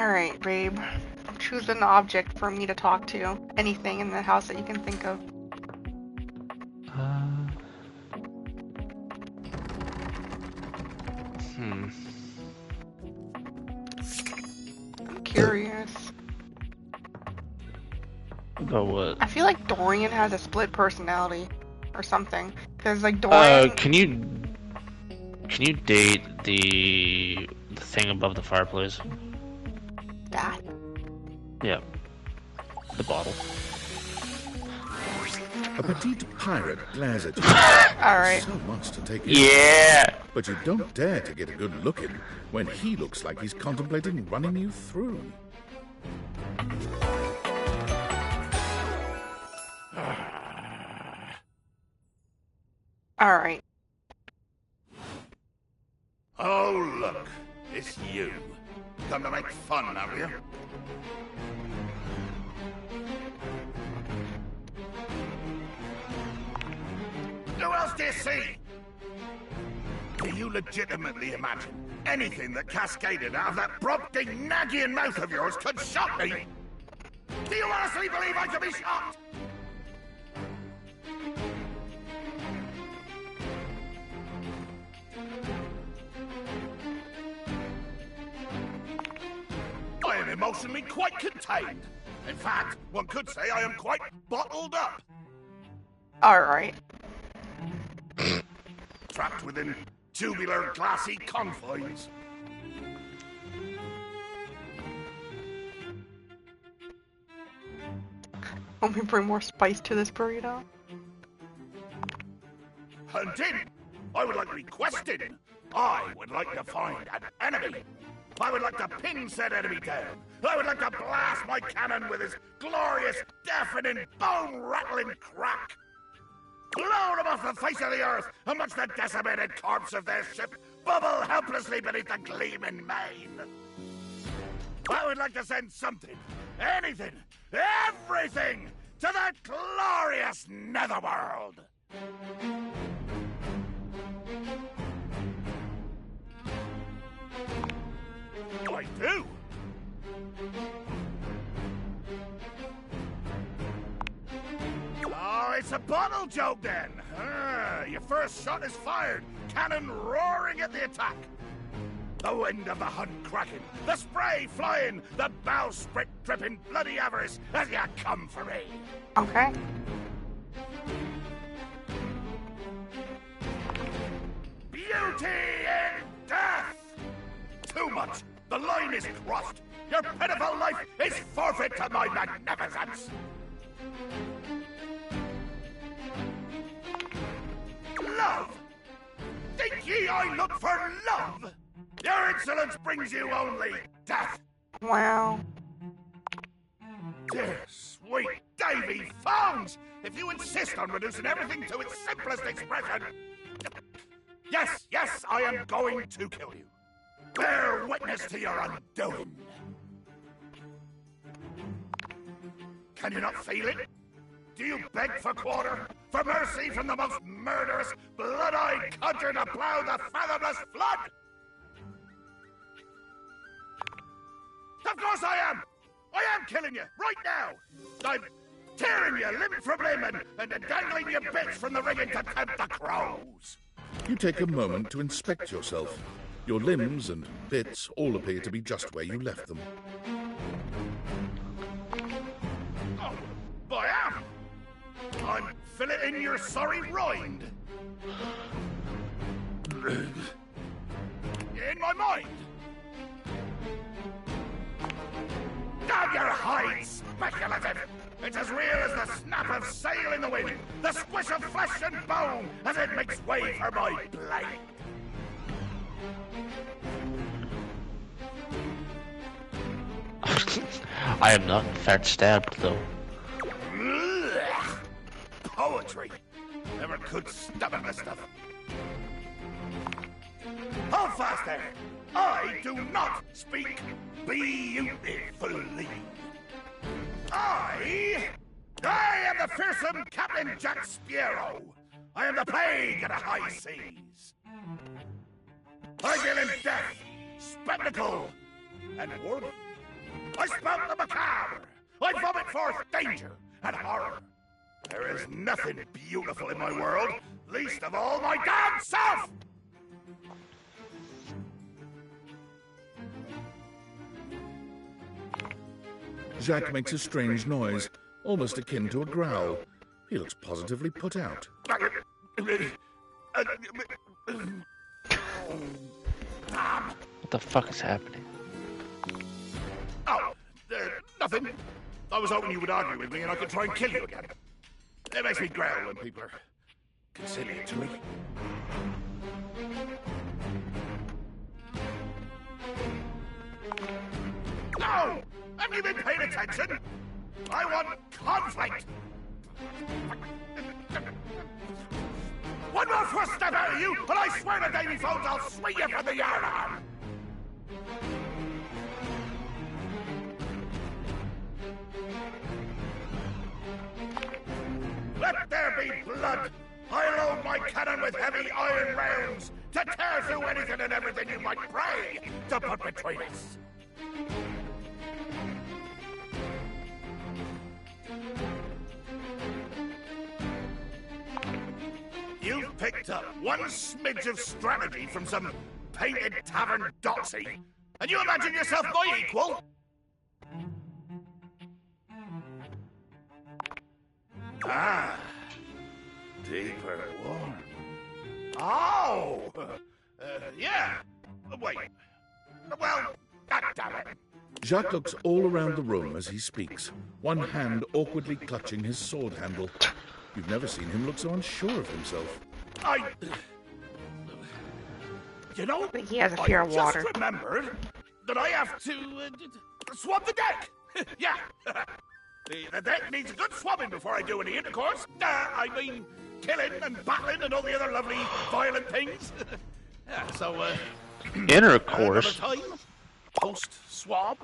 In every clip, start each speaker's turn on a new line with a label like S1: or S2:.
S1: Alright, babe. Choose an object for me to talk to. Anything in the house that you can think of. I'm curious.
S2: About what?
S1: I feel like Dorian has a split personality or something. Cause like Dorian.
S2: Can you date the thing above the fireplace?
S1: That?
S2: Yeah. The bottle.
S3: A petite pirate glares at you.
S1: Alright.
S3: So much to take in.
S2: Yeah!
S3: But you don't dare to get a good look in when he looks like he's contemplating running you through.
S1: Alright.
S4: Oh, look. It's you. Come to make fun, have you? Who else do you see? Do you legitimately imagine anything that cascaded out of that broad-ding, nagging mouth of yours could shock me? Do you honestly believe I could be shocked? I am emotionally quite contained. In fact, one could say I am quite bottled up.
S1: Alright.
S4: Trapped within tubular, glassy confines.
S1: Want me to bring more spice to this burrito?
S4: Hunting? I would like to be quested. I would like to find an enemy. I would like to pin said enemy down. I would like to blast my cannon with his glorious, deafening, bone-rattling crack. Blow them off the face of the earth amongst the decimated corpse of their ship bubble helplessly beneath the gleaming main. I would like to send something, anything, everything to that glorious netherworld. I do. Oh, it's a bottle joke then. Your first shot is fired, cannon roaring at the attack. The wind of the hunt cracking, the spray flying, the bowsprit dripping bloody avarice as you come for me.
S1: Okay.
S4: Beauty in death! Too much. The line is crossed. Your pitiful life is forfeit to my magnificence. Love? Think ye I look for love? Your insolence brings you only death.
S1: Wow.
S4: Dear sweet Davy Phones! If you insist on reducing everything to its simplest expression... Yes, I am going to kill you. Bear witness to your undoing. Can you not feel it? Do you beg for quarter? For mercy from the most murderous, blood-eyed cudger to plow the fathomless flood? Of course I am! I am killing you, right now! I'm tearing you limb from limb and dangling your bits from the rigging to tempt the crows!
S3: You take a moment to inspect yourself. Your limbs and bits all appear to be just where you left them.
S4: Oh, I am! I'm filleting your sorry rind! In my mind! Damn your hide, speculative! It's as real as the snap of sail in the wind, the squish of flesh and bone as it makes way for my blade!
S2: I am not in fact stabbed, though.
S4: Poetry! Never could stomach this stuff. Hold fast there! I do not speak beautifully. I am the fearsome Captain Jack Sparrow. I am the plague of the high seas. I deal in death, spectacle, and warmth. I spout the macabre. I vomit forth danger and horror. There is nothing beautiful in my world, least of all my damn self!
S3: Jacques makes a strange noise, almost akin to a growl. He looks positively put out.
S2: What the fuck is happening?
S4: Oh, nothing. I was hoping you would argue with me and I could try and kill you again. It makes me growl when people are conciliate to me. No! Haven't you been paying attention? I want conflict! One more first step out of you, and I swear to Davy Phones I'll swing you from the yardarm! Let there be blood! I load my cannon with heavy iron rounds to tear through anything and everything you might pray to put between us! You've picked up one smidge of strategy from some painted tavern doxy, and you imagine yourself my equal? Ah, deeper warm. Oh, yeah. Wait. Well, damn it.
S3: Jacques looks all around the room as he speaks, one hand awkwardly clutching his sword handle. You've never seen him look so unsure of himself.
S4: You know,
S1: I think he has a fear of water.
S4: I just remembered that I have to swab the deck. Yeah. The deck needs a good swabbing before I do any intercourse. I mean, killing and battling and all the other lovely violent things. Yeah, so,
S2: Intercourse?
S4: another time, post-swab.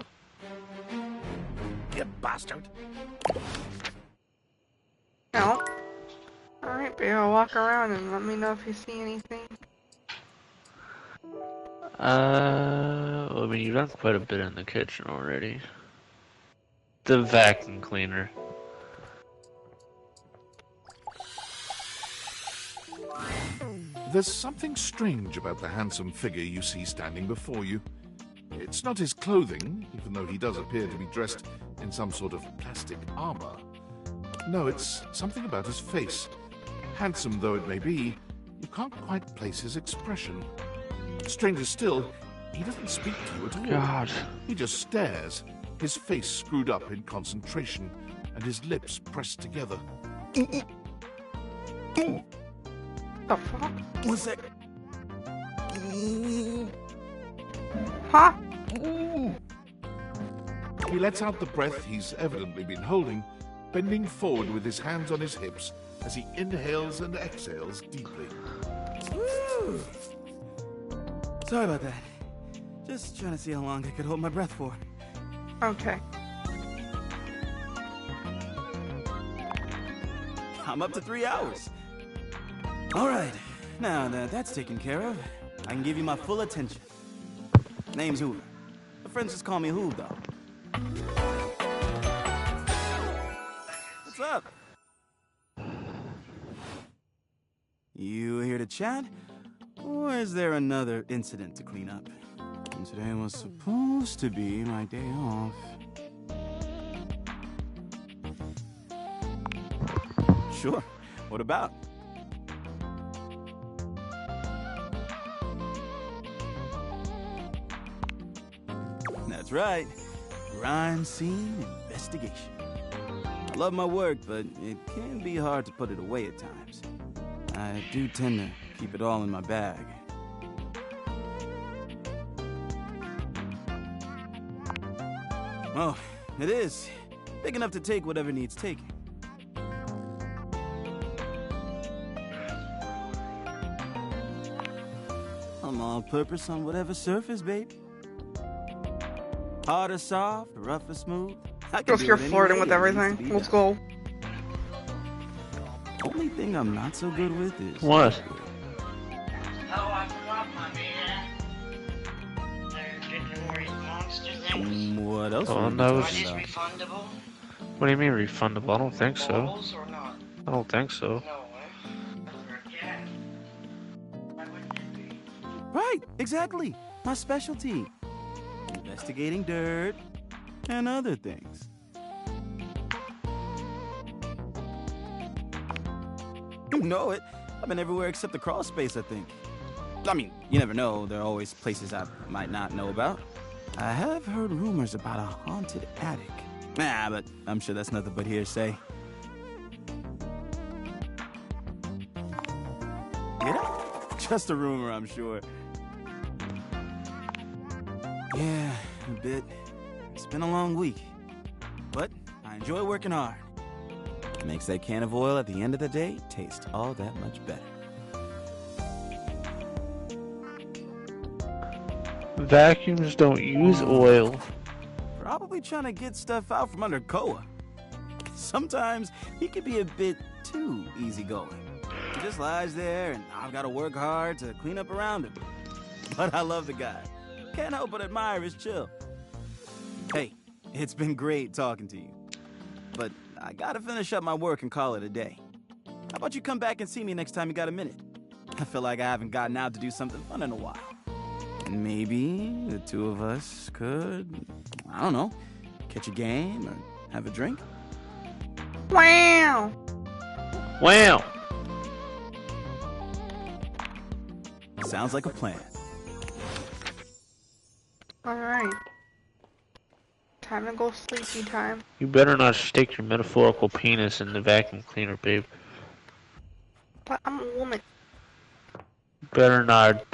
S4: You bastard.
S1: No. Alright, babe, I'll walk around and let me know if you see anything.
S2: I mean, you've done quite a bit in the kitchen already. The vacuum cleaner.
S3: There's something strange about the handsome figure you see standing before you. It's not his clothing, even though he does appear to be dressed in some sort of plastic armor. No, it's something about his face. Handsome though it may be, you can't quite place his expression. Stranger still, he doesn't speak to you at all.
S2: God.
S3: He just stares, his face screwed up in concentration, and his lips pressed together.
S1: The fuck?
S5: What's that?
S1: Huh?
S3: He lets out the breath he's evidently been holding, bending forward with his hands on his hips as he inhales and exhales deeply.
S5: Woo! Sorry about that. Just trying to see how long I could hold my breath for.
S1: Okay.
S5: I'm up to 3 hours. All right. Now that that's taken care of, I can give you my full attention. Name's Hoover. My friends just call me Hoov, though. What's up? You here to chat? Or is there another incident to clean up? And today was supposed to be my day off. Sure. What about? That's right. Crime scene investigation. I love my work, but it can be hard to put it away at times. I do tend to keep it all in my bag. Oh, it is. Big enough to take whatever needs taking. I'm all purpose on whatever surface, baby. Hard or soft, rough or smooth. I can
S1: If
S5: do
S1: you're
S5: it any
S1: flirting
S5: way
S1: with
S5: it needs to
S1: everything,
S5: be
S1: let's
S5: done.
S1: go.
S5: Only thing I'm not so good with is...
S2: What?
S5: What else
S2: Oh,
S5: were we
S2: that was-
S6: Are these
S5: talking about?
S6: refundable?
S2: What do you mean refundable? I don't think so.
S6: Balls or not?
S2: I don't think so.
S6: No, eh? Never again. Why wouldn't it be?
S5: Right, exactly. My specialty. Investigating dirt and other things. You know it. I've been everywhere except the crawl space, I think. I mean, you never know. There are always places I might not know about. I have heard rumors about a haunted attic. Nah, but I'm sure that's nothing but hearsay. Yeah, just a rumor, I'm sure. Yeah, a bit. It's been a long week. But I enjoy working hard. It makes that can of oil at the end of the day taste all that much better.
S2: Vacuums don't use oil.
S5: Probably trying to get stuff out from under Koa. Sometimes he can be a bit too easygoing. He just lies there, and I've got to work hard to clean up around him. But I love the guy. Can't help but admire his chill. Hey, it's been great talking to you. But I gotta finish up my work and call it a day. How about you come back and see me next time you got a minute? I feel like I haven't gotten out to do something fun in a while. Maybe the two of us could, I don't know, catch a game or have a drink?
S1: Wow.
S2: Wow.
S5: Sounds like a plan.
S1: Alright. Time to go sleepy time.
S2: You better not stick your metaphorical penis in the vacuum cleaner, babe.
S1: But I'm a woman.
S2: Better not,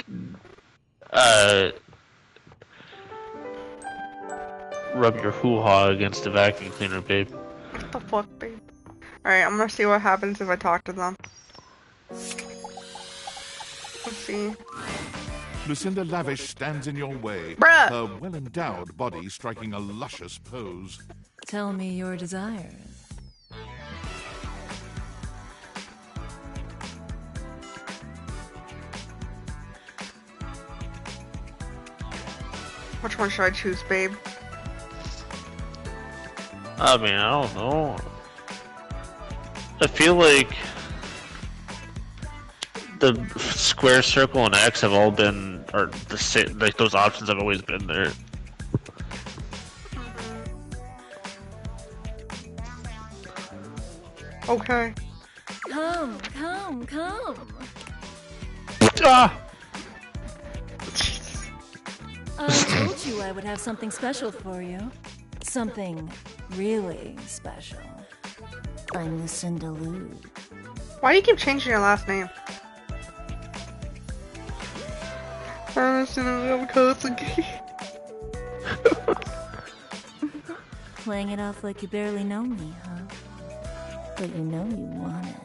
S2: rub your hoo-ha against the vacuum cleaner, babe.
S1: What the fuck, babe? Alright, I'm gonna see what happens if I talk to them. Let's see.
S3: Lucinda Lavish stands in your way,
S1: Bruh!
S3: her well-endowed body striking a luscious pose.
S7: Tell me your desires.
S1: Which one should I choose, babe?
S2: I mean, I don't know. I feel like the square, circle, and X have all been, or the same, like those options have always been there.
S1: Okay.
S7: Come, come, come.
S2: Ah!
S7: I told you I would have something special for you. Something really special. I'm Lucinda Lou.
S1: Why do you keep changing your last name? I'm Kosugi.
S7: Playing it off like you barely know me, huh? But you know you want it.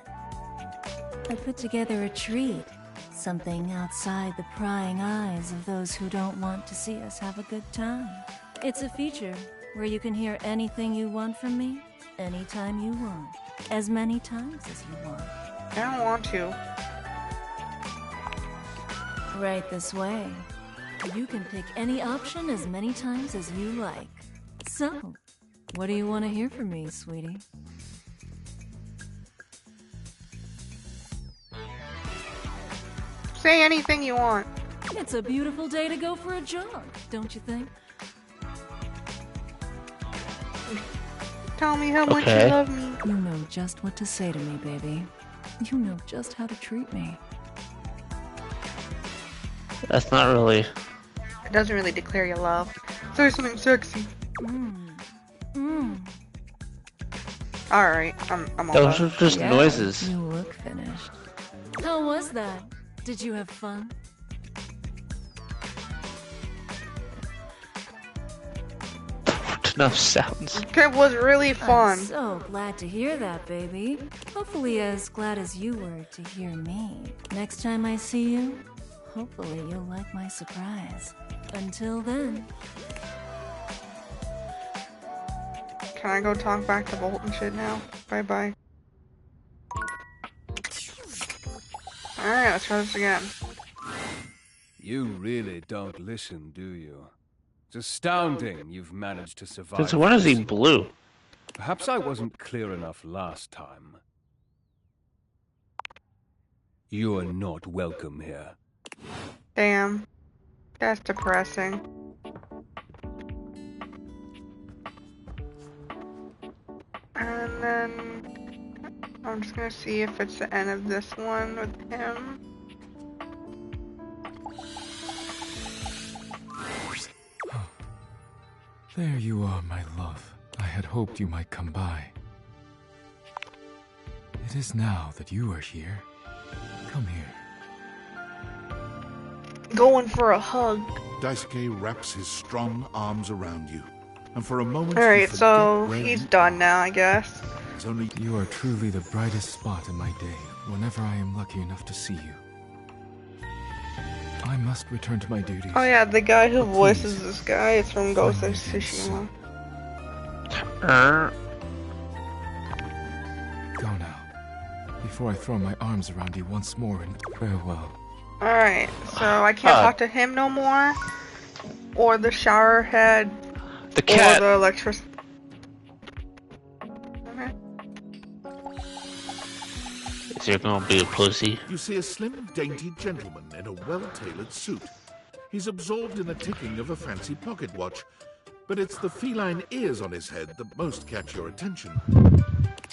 S7: I put together a treat. Something outside the prying eyes of those who don't want to see us have a good time. It's a feature where you can hear anything you want from me, anytime you want, as many times as you want.
S1: I don't want to.
S7: Right this way. You can pick any option as many times as you like. So, what do you want to hear from me, sweetie?
S1: Say anything you want.
S7: It's a beautiful day to go for a jog, don't you think?
S1: Tell me how much
S2: Okay.
S1: you love me.
S7: You know just what to say to me, baby. You know just how to treat me.
S2: That's not really.
S1: It doesn't really declare your love. Say something sexy. Alright, I'm all
S2: Those
S1: done.
S2: are just
S7: Yeah,
S2: noises.
S7: You look finished. How was that? Did you have fun?
S2: Enough sounds.
S1: It was really
S7: I'm
S1: fun.
S7: so glad to hear that, baby. Hopefully as glad as you were to hear me. Next time I see you, hopefully you'll like my surprise. Until then.
S1: Can I go talk back to Bolt and shit now? Bye-bye. Alright, let's try this again.
S8: You really don't listen, do you? It's astounding you've managed to survive.
S2: Since when is he
S8: this.
S2: blue?
S8: Perhaps I wasn't clear enough last time. You are not welcome here.
S1: Damn. That's depressing. And then I'm just gonna see if it's the end of this one with him.
S9: There you are, my love. I had hoped you might come by. It is now that you are here. Come here.
S1: Going for a hug.
S3: Daisuke wraps his strong arms around you, and for a moment
S1: Alright,
S3: you
S1: so
S3: forget where
S1: he's
S3: you
S1: done
S3: are.
S1: now, I guess.
S3: It's only
S9: You are truly the brightest spot in my day, whenever I am lucky enough to see you. I must return to my duties.
S1: Oh yeah, the guy who
S9: But
S1: voices
S9: please,
S1: this guy is from Ghost of
S9: find me again
S1: Tsushima.
S9: Go now, before I throw my arms around you once more and farewell.
S1: Alright, so I can't
S2: Huh.
S1: talk to him no more. Or the shower head.
S2: The
S1: Or
S2: cat.
S1: the electric. Okay.
S2: Is there gonna be a pussy?
S3: you see a slim, dainty gentleman in a well-tailored suit. He's absorbed in the ticking of a fancy pocket watch, but it's the feline ears on his head that most catch your attention.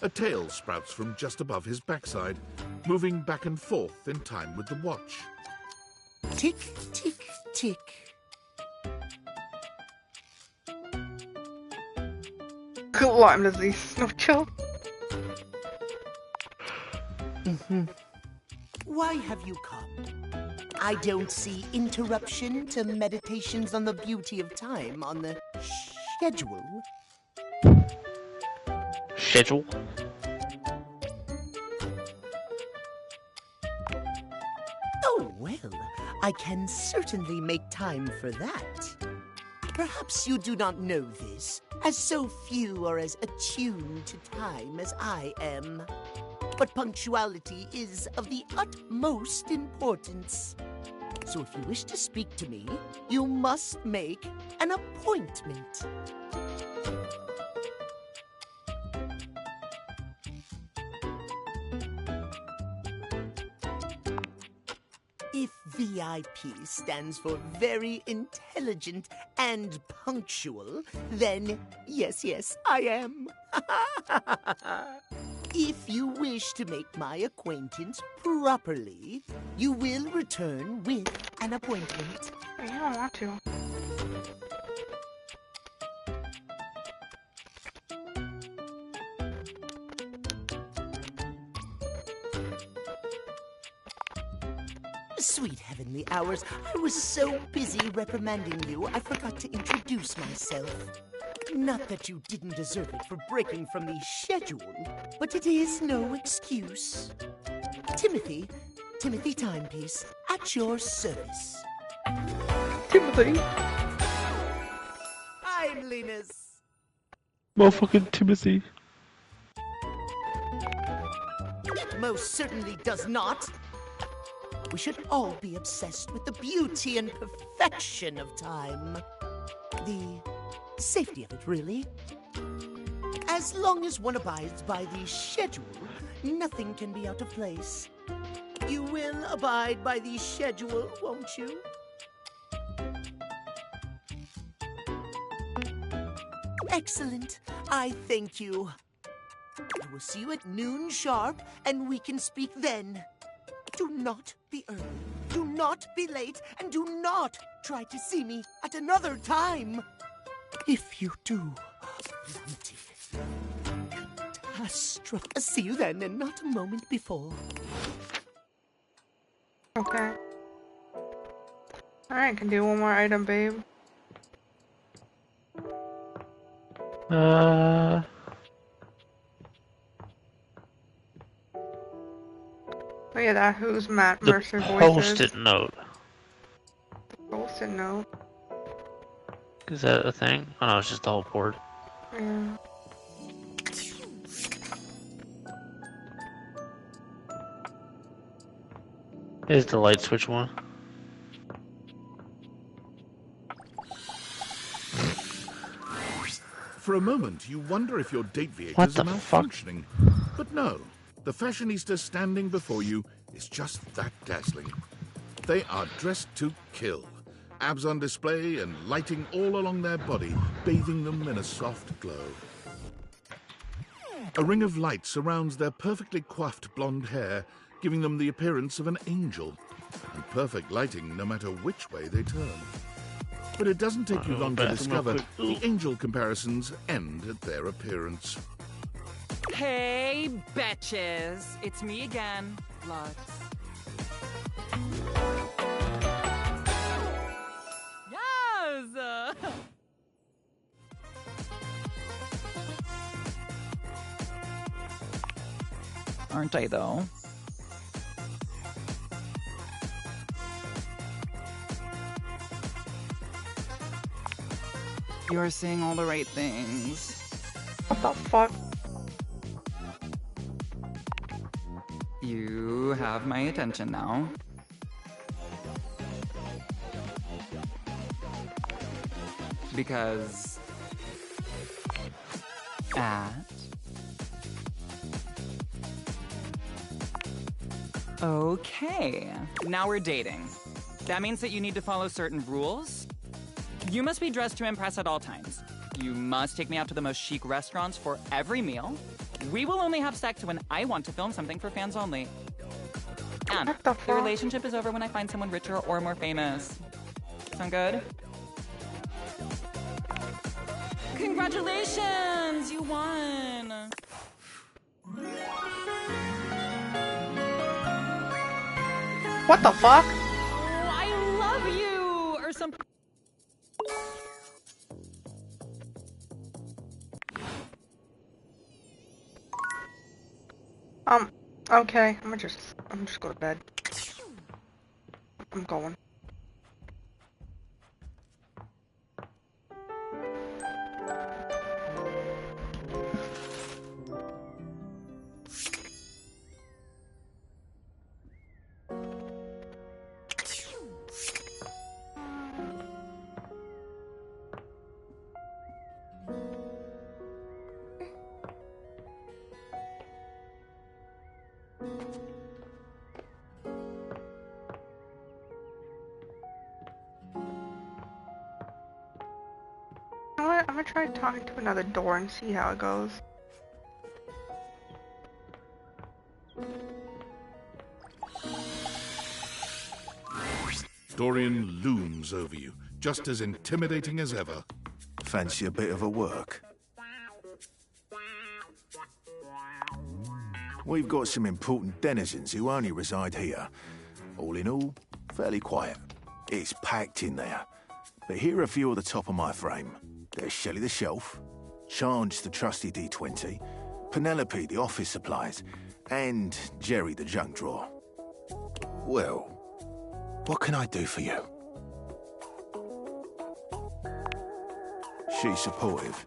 S3: A tail sprouts from just above his backside, moving back and forth in time with the watch.
S10: Tick, tick, tick.
S1: Lyme disease, no joke.
S10: Why have you come? I don't see interruption to meditations on the beauty of time on the schedule.
S2: Schedule?
S10: Oh, well, I can certainly make time for that. Perhaps you do not know this, as so few are as attuned to time as I am. But punctuality is of the utmost importance. So if you wish to speak to me, you must make an appointment. If VIP stands for very intelligent and punctual, then yes, I am. If you wish to make my acquaintance properly, you will return with an appointment.
S1: You don't want to.
S10: Sweet heavenly hours, I was so busy reprimanding you, I forgot to introduce myself. Not that you didn't deserve it for breaking from the schedule, but it is no excuse. Timothy Timepiece, at your service.
S1: Timothy.
S10: I'm Linus.
S2: Motherfucking Timothy.
S10: It most certainly does not. We should all be obsessed with the beauty and perfection of time. The safety of it, really. As long as one abides by the schedule, nothing can be out of place. You will abide by the schedule, won't you? Excellent. I thank you. I will see you at noon sharp, and we can speak then. Do not be early, do not be late, and do not try to see me at another time. If you do, catastrophe. See you then, and not a moment before.
S1: Okay. Alright, can do one more item, babe. Oh yeah, that who's Matt
S2: The
S1: Mercer voices.
S2: post-it note.
S1: Post-it note.
S2: Is that a thing? Oh no, it's just the whole board.
S1: Yeah.
S2: Is the light switch one?
S3: For a moment, you wonder if your date
S2: What
S3: viators
S2: the
S3: are
S2: fuck?
S3: malfunctioning. But no, the fashionista standing before you is just that dazzling. They are dressed to kill. Abs on display and lighting all along their body, bathing them in a soft glow. A ring of light surrounds their perfectly coiffed blonde hair, giving them the appearance of an angel. And perfect lighting no matter which way they turn. But it doesn't take you long to discover the angel comparisons end at their appearance.
S11: Hey, betches! It's me again, Lux. Yes! Aren't I, though? You're saying all the right things.
S1: What the fuck?
S11: You have my attention now. Because... Okay, now we're dating. That means that you need to follow certain rules. You must be dressed to impress at all times. You must take me out to the most chic restaurants for every meal. We will only have sex when I want to film something for fans only. And the relationship is over when I find someone richer or more famous. Sound good? Congratulations! You won!
S1: What the fuck?
S11: Oh, I love you! Or something.
S1: Okay, I'm just go to bed. I'm going. I'm gonna try talking to another door and see how it goes.
S3: Dorian looms over you, just as intimidating as ever.
S4: Fancy a bit of a work? We've got some important denizens who only reside here. All in all, fairly quiet. It's packed in there. But here are a few at the top of my frame. There's Shelley the Shelf, Charge the trusty D20, Penelope the office supplies, and Jerry the junk drawer. Well, what can I do for you? She's supportive.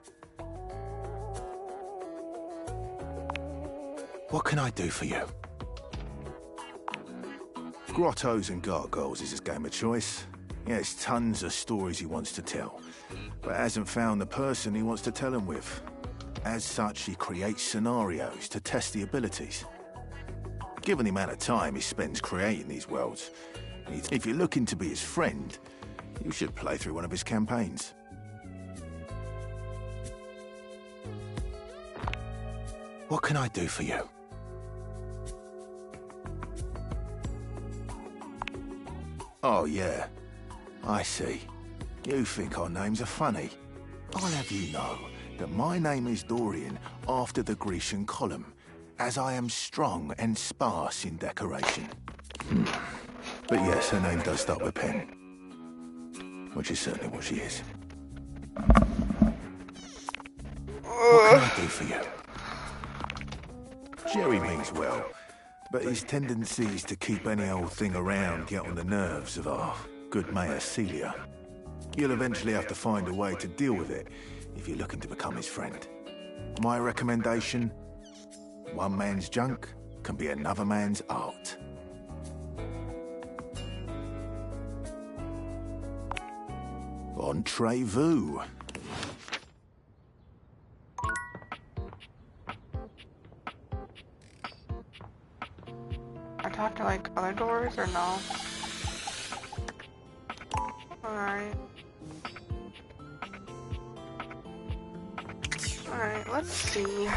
S4: What can I do for you? Grottos and Gargoyles is his game of choice. He has tons of stories he wants to tell, but hasn't found the person he wants to tell them with. As such, he creates scenarios to test the abilities. Given the amount of time he spends creating these worlds, if you're looking to be his friend, you should play through one of his campaigns. What can I do for you? Oh, yeah. I see. You think our names are funny. I'll have you know that my name is Dorian after the Grecian column, as I am strong and sparse in decoration. But yes, her name does start with Pen. Which is certainly what she is. What can I do for you? Jerry means well, but his tendencies to keep any old thing around get on the nerves of our good Mayor Celia. You'll eventually have to find a way to deal with it if you're looking to become his friend. My recommendation? One man's junk can be another man's art. Entrez-vous.
S1: talk to like other doors or no? Alright. Alright, let's see.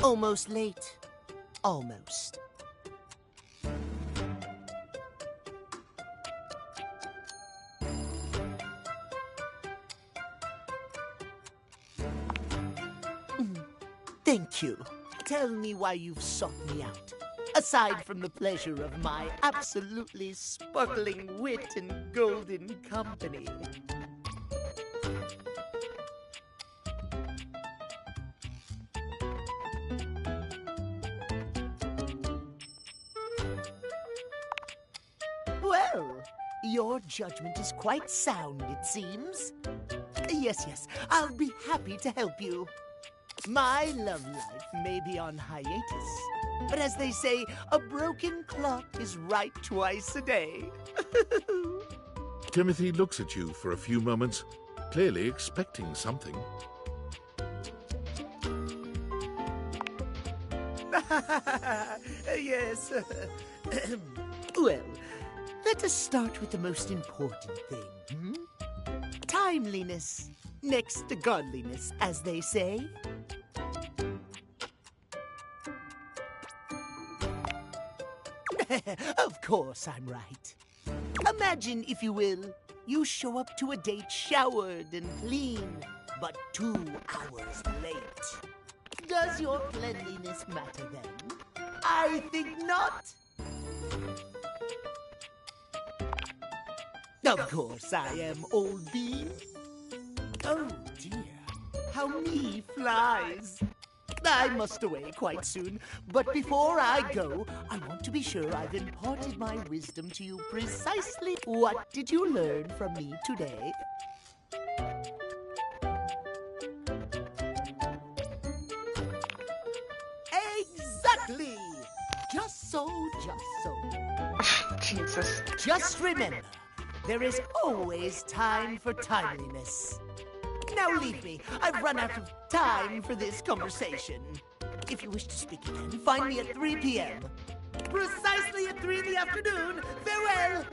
S10: Almost late. Almost. Thank you. Tell me why you've sought me out. Aside from the pleasure of my absolutely sparkling wit and golden company. Well, your judgment is quite sound, it seems. Yes, I'll be happy to help you. My love life may be on hiatus, but as they say, a broken clock is right twice a day.
S3: Timothy looks at you for a few moments, clearly expecting something.
S10: Yes. Well, let us start with the most important thing. Timeliness, next to godliness, as they say. Of course I'm right. Imagine, if you will, you show up to a date showered and clean, but 2 hours late. Does your cleanliness matter then? I think not. Of course I am, old bean. Oh dear, how me flies. I must away quite soon, but before I go, I want to be sure I've imparted my wisdom to you precisely. What did you learn from me today? Exactly! Just so.
S1: Jesus.
S10: Just remember, there is always time for timeliness. Now leave me. I've run out of time for this conversation. If you wish to speak again, find me at 3 p.m. Precisely at 3 in the afternoon. Farewell!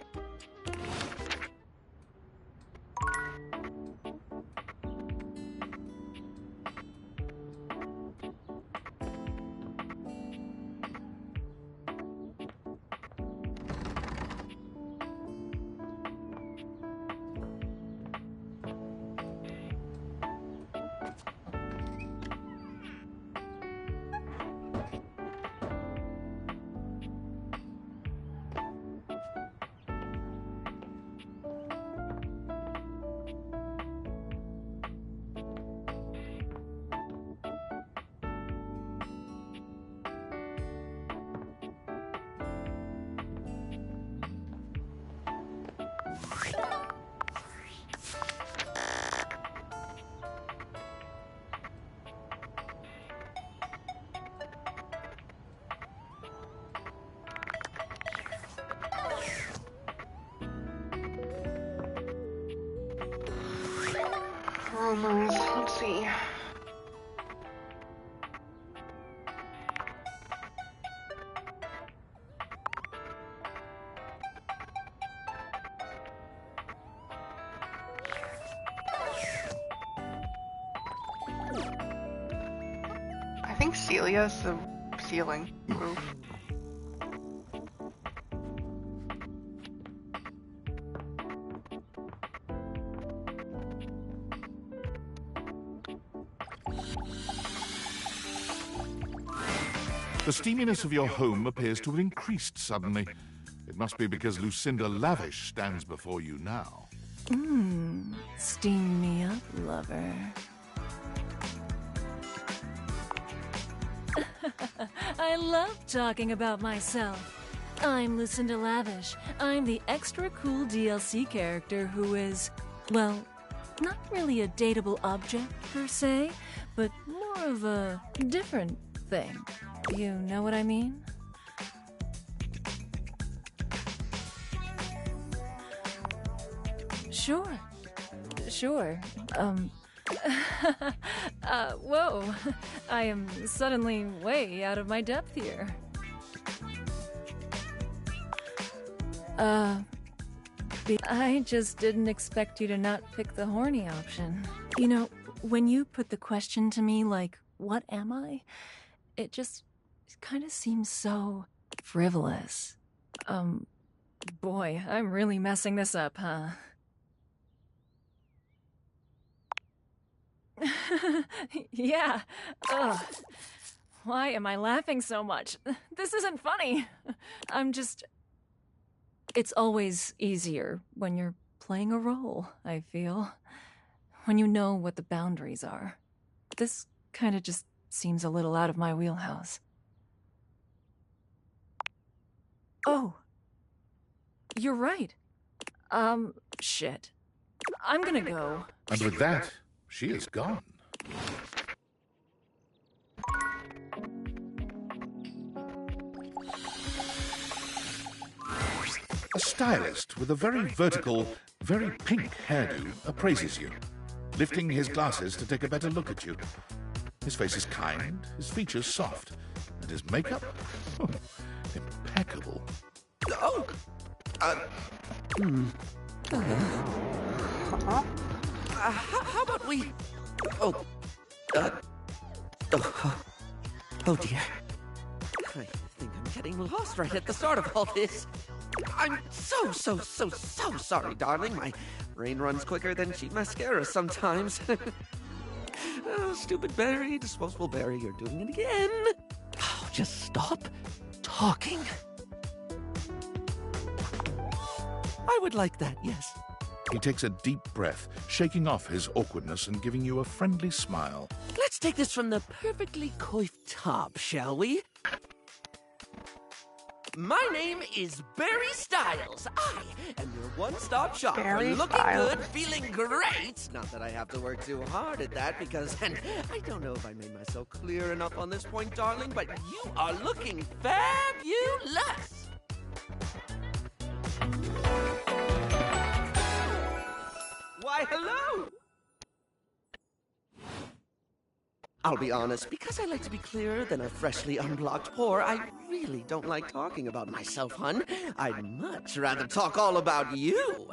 S1: Rumors. Let's see. I think Celia's the ceiling roof.
S3: The steaminess of your home appears to have increased suddenly. It must be because Lucinda Lavish stands before you now.
S7: Steam me up, lover. I love talking about myself. I'm Lucinda Lavish. I'm the extra cool DLC character who is, well, not really a dateable object per se, but more of a different thing. You know what I mean? Sure. Whoa. I am suddenly way out of my depth here. I just didn't expect you to not pick the horny option. You know, when you put the question to me like, what am I? It just kind of seems so frivolous. Boy, I'm really messing this up, huh? Yeah. Ugh. Why am I laughing so much? This isn't funny. It's always easier when you're playing a role, I feel. When you know what the boundaries are. This kind of just seems a little out of my wheelhouse. Oh. You're right. Shit. I'm gonna go.
S3: And with that, she is gone. A stylist with a very vertical, very pink hairdo appraises you, lifting his glasses to take a better look at you. His face is kind, his features soft, and his makeup, impeccable.
S10: Oh! How about we... Oh dear. I think I'm getting lost right at the start of all this. I'm so sorry, darling. My brain runs quicker than cheap mascara sometimes. Oh, stupid Barry, disposable Barry, you're doing it again. Oh, just stop talking. I would like that, yes.
S3: He takes a deep breath, shaking off his awkwardness and giving you a friendly smile.
S10: Let's take this from the perfectly coiffed top, shall we? My name is Barry Styles. I am your one-stop shop for looking good, feeling great. Not that I have to work too hard at that because, and I don't know if I made myself clear enough on this point, darling, but you are looking fabulous. Why, hello! I'll be honest, because I like to be clearer than a freshly unblocked pore, I really don't like talking about myself, hun. I'd much rather talk all about you.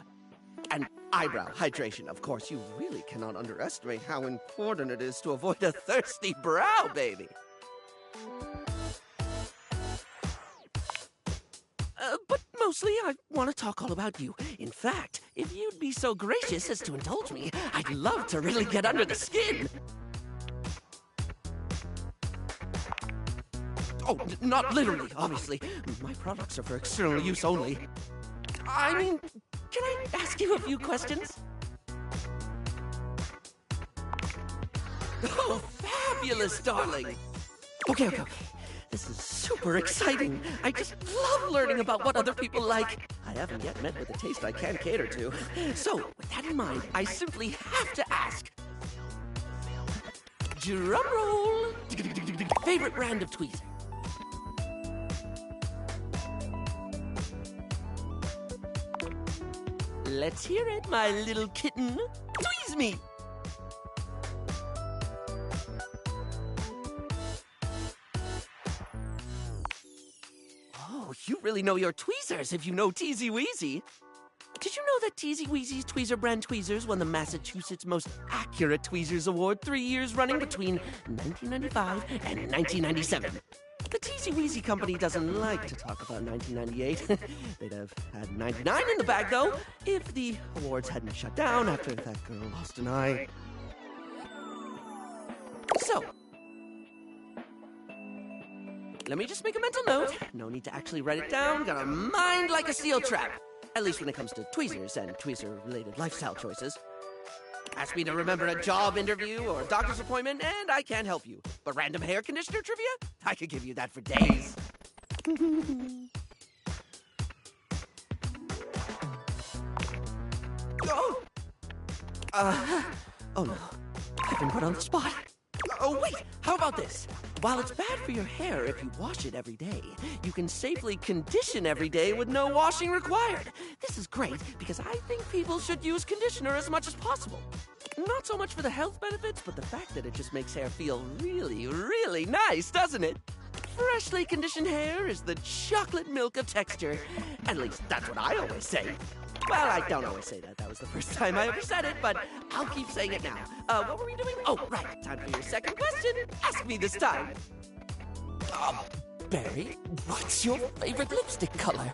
S10: And eyebrow hydration, of course. You really cannot underestimate how important it is to avoid a thirsty brow, baby. But mostly, I want to talk all about you. In fact, if you'd be so gracious as to indulge me, I'd love to really get under the skin. Oh, not literally, obviously. My products are for external use only. I mean, can I ask you a few questions? Oh, fabulous, darling. Okay. This is super exciting. I just love learning about what other people like. I haven't yet met with a taste I can cater to. So, with that in mind, I simply have to ask. Drum roll. Favorite brand of tweezer? Let's hear it, my little kitten. Tweeze me! Oh, you really know your tweezers if you know Teasy Weezy. Did you know that Teasy Weezy's Tweezer brand tweezers won the Massachusetts Most Accurate Tweezers Award 3 years running between 1995 and 1997? The Teasy Weezy company doesn't like to talk about 1998. They'd have had 99 in the bag, though, if the awards hadn't shut down after that girl lost an eye. let me just make a mental note. No need to actually write it down. Got a mind like a steel trap. At least when it comes to tweezers and tweezer-related lifestyle choices. Ask me to remember a job interview or a doctor's appointment, and I can't help you. But random hair conditioner trivia? I could give you that for days. Oh! Oh no. I've been put on the spot. Oh, wait! How about this? While it's bad for your hair if you wash it every day, you can safely condition every day with no washing required. This is great because I think people should use conditioner as much as possible. Not so much for the health benefits, but the fact that it just makes hair feel really, really nice, doesn't it? Freshly conditioned hair is the chocolate milk of texture. At least that's what I always say. Well, I don't always say that. That was the first time I ever said it, but I'll keep saying it now. What were we doing? Oh, right. Time for your second question. Ask me this time. Barry, what's your favorite lipstick color?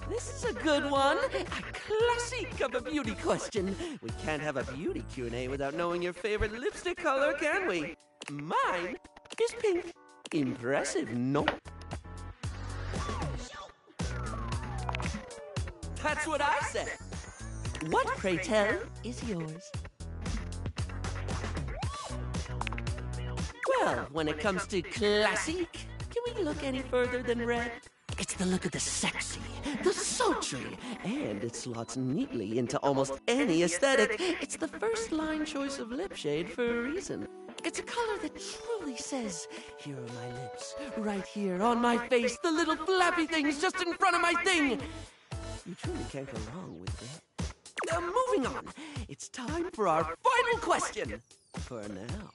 S10: This is a good one. A classic of a beauty question. We can't have a beauty Q&A without knowing your favorite lipstick color, can we? Mine is pink. Impressive, no? That's what I said. What, pray tell, is yours? Well, when it comes to classic, can we look any further than red? It's the look of the sexy, the sultry, and it slots neatly into almost any aesthetic. It's the first line choice of lip shade for a reason. It's a color that truly says, here are my lips, right here on my face, the little flappy things just in front of my thing. You truly can't go wrong with that. Moving on. It's time for our final question. For now.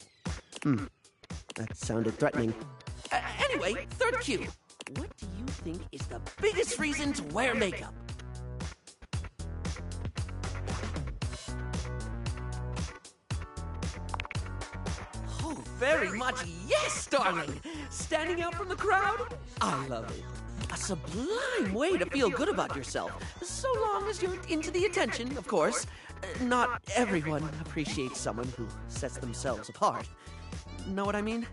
S10: That sounded threatening. Anyway, third cue. What do you think is the biggest reason to wear makeup? Oh, very much yes, darling. Standing out from the crowd? I love it. A sublime way to feel good about yourself, so long as you're into the attention, of course. Not everyone appreciates someone who sets themselves apart. Know what I mean?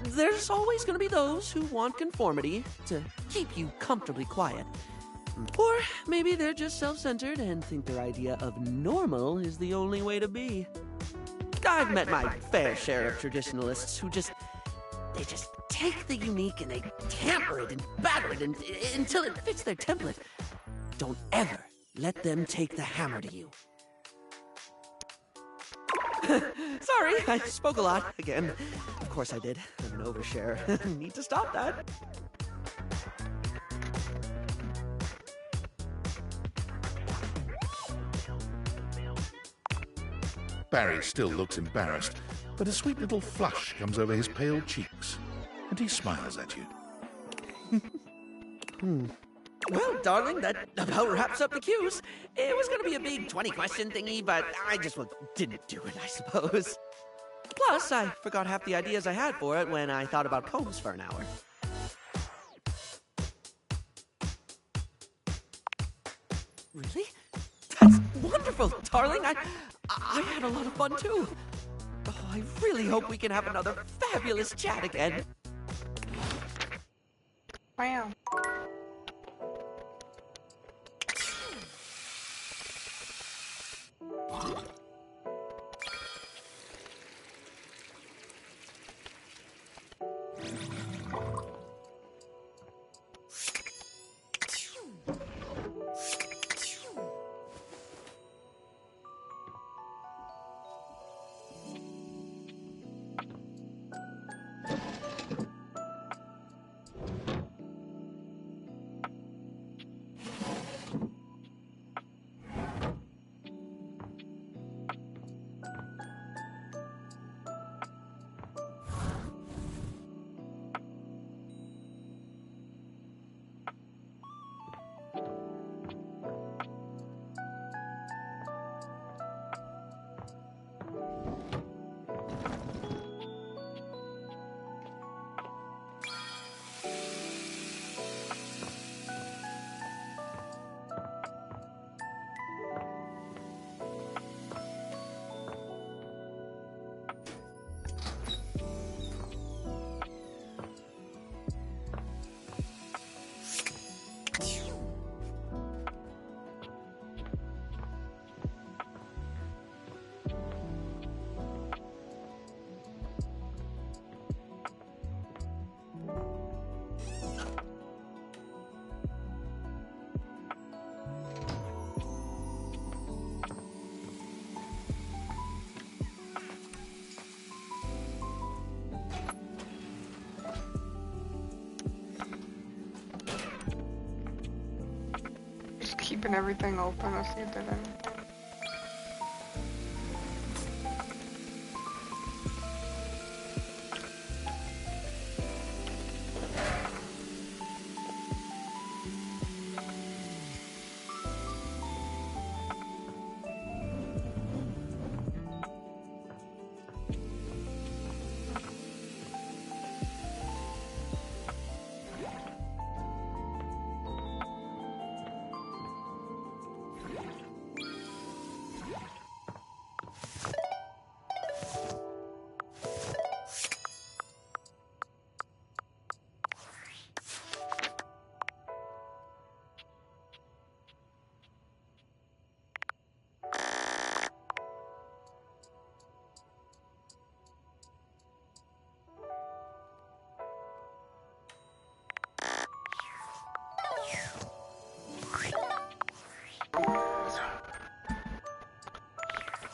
S10: There's always going to be those who want conformity to keep you comfortably quiet. Or maybe they're just self-centered and think their idea of normal is the only way to be. I've met my fair share of traditionalists who just take the unique and they tamper it and batter it until it fits their template. Don't ever let them take the hammer to you. Sorry, I spoke a lot again. Of course I did. I'm an overshare. Need to stop that.
S3: Barry still looks embarrassed, but a sweet little flush comes over his pale cheeks, and he smiles at you.
S10: Well, darling, that about wraps up the cues. It was going to be a big 20-question thingy, but I just didn't do it, I suppose. Plus, I forgot half the ideas I had for it when I thought about poems for an hour. Really? That's wonderful, darling. I had a lot of fun, too. Oh, I really hope we can have another fabulous chat again.
S1: Wow. cracking everything open. Let's see if there's anything.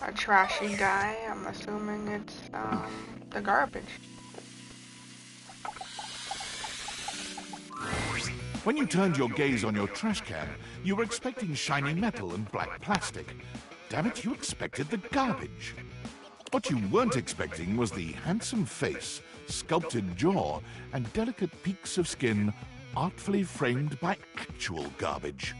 S1: A trashy guy. I'm assuming it's the garbage.
S3: When you turned your gaze on your trash can, you were expecting shiny metal and black plastic. Damn it, you expected the garbage. What you weren't expecting was the handsome face, sculpted jaw, and delicate peaks of skin artfully framed by actual garbage.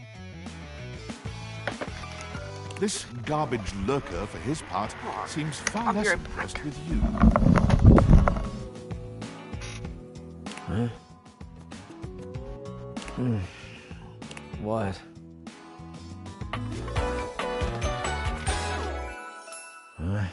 S3: This garbage lurker, for his part, seems far less impressed with you.
S12: Huh? What? Huh?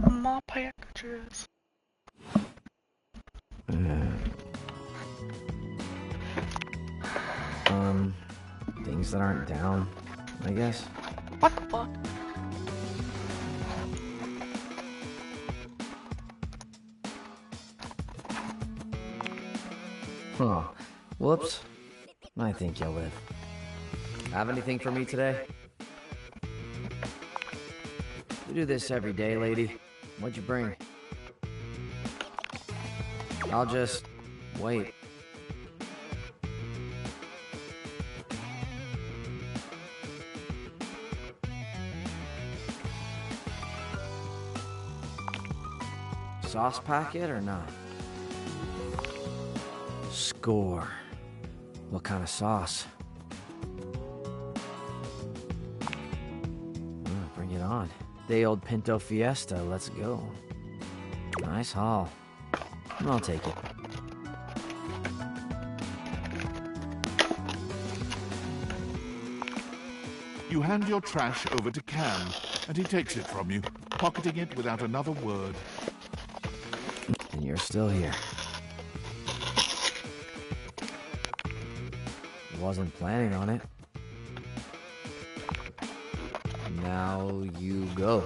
S1: More packages.
S12: Things that aren't down, I guess.
S1: What the fuck?
S12: Oh, whoops. I think you'll live. Have anything for me today? You do this every day, lady. What'd you bring? I'll just wait. Sauce packet or not? Score. What kind of sauce? Bring it on. Day old Pinto Fiesta, let's go. Nice haul. I'll take it.
S3: You hand your trash over to Cam, and he takes it from you, pocketing it without another word.
S12: And you're still here. Wasn't planning on it. Now you go.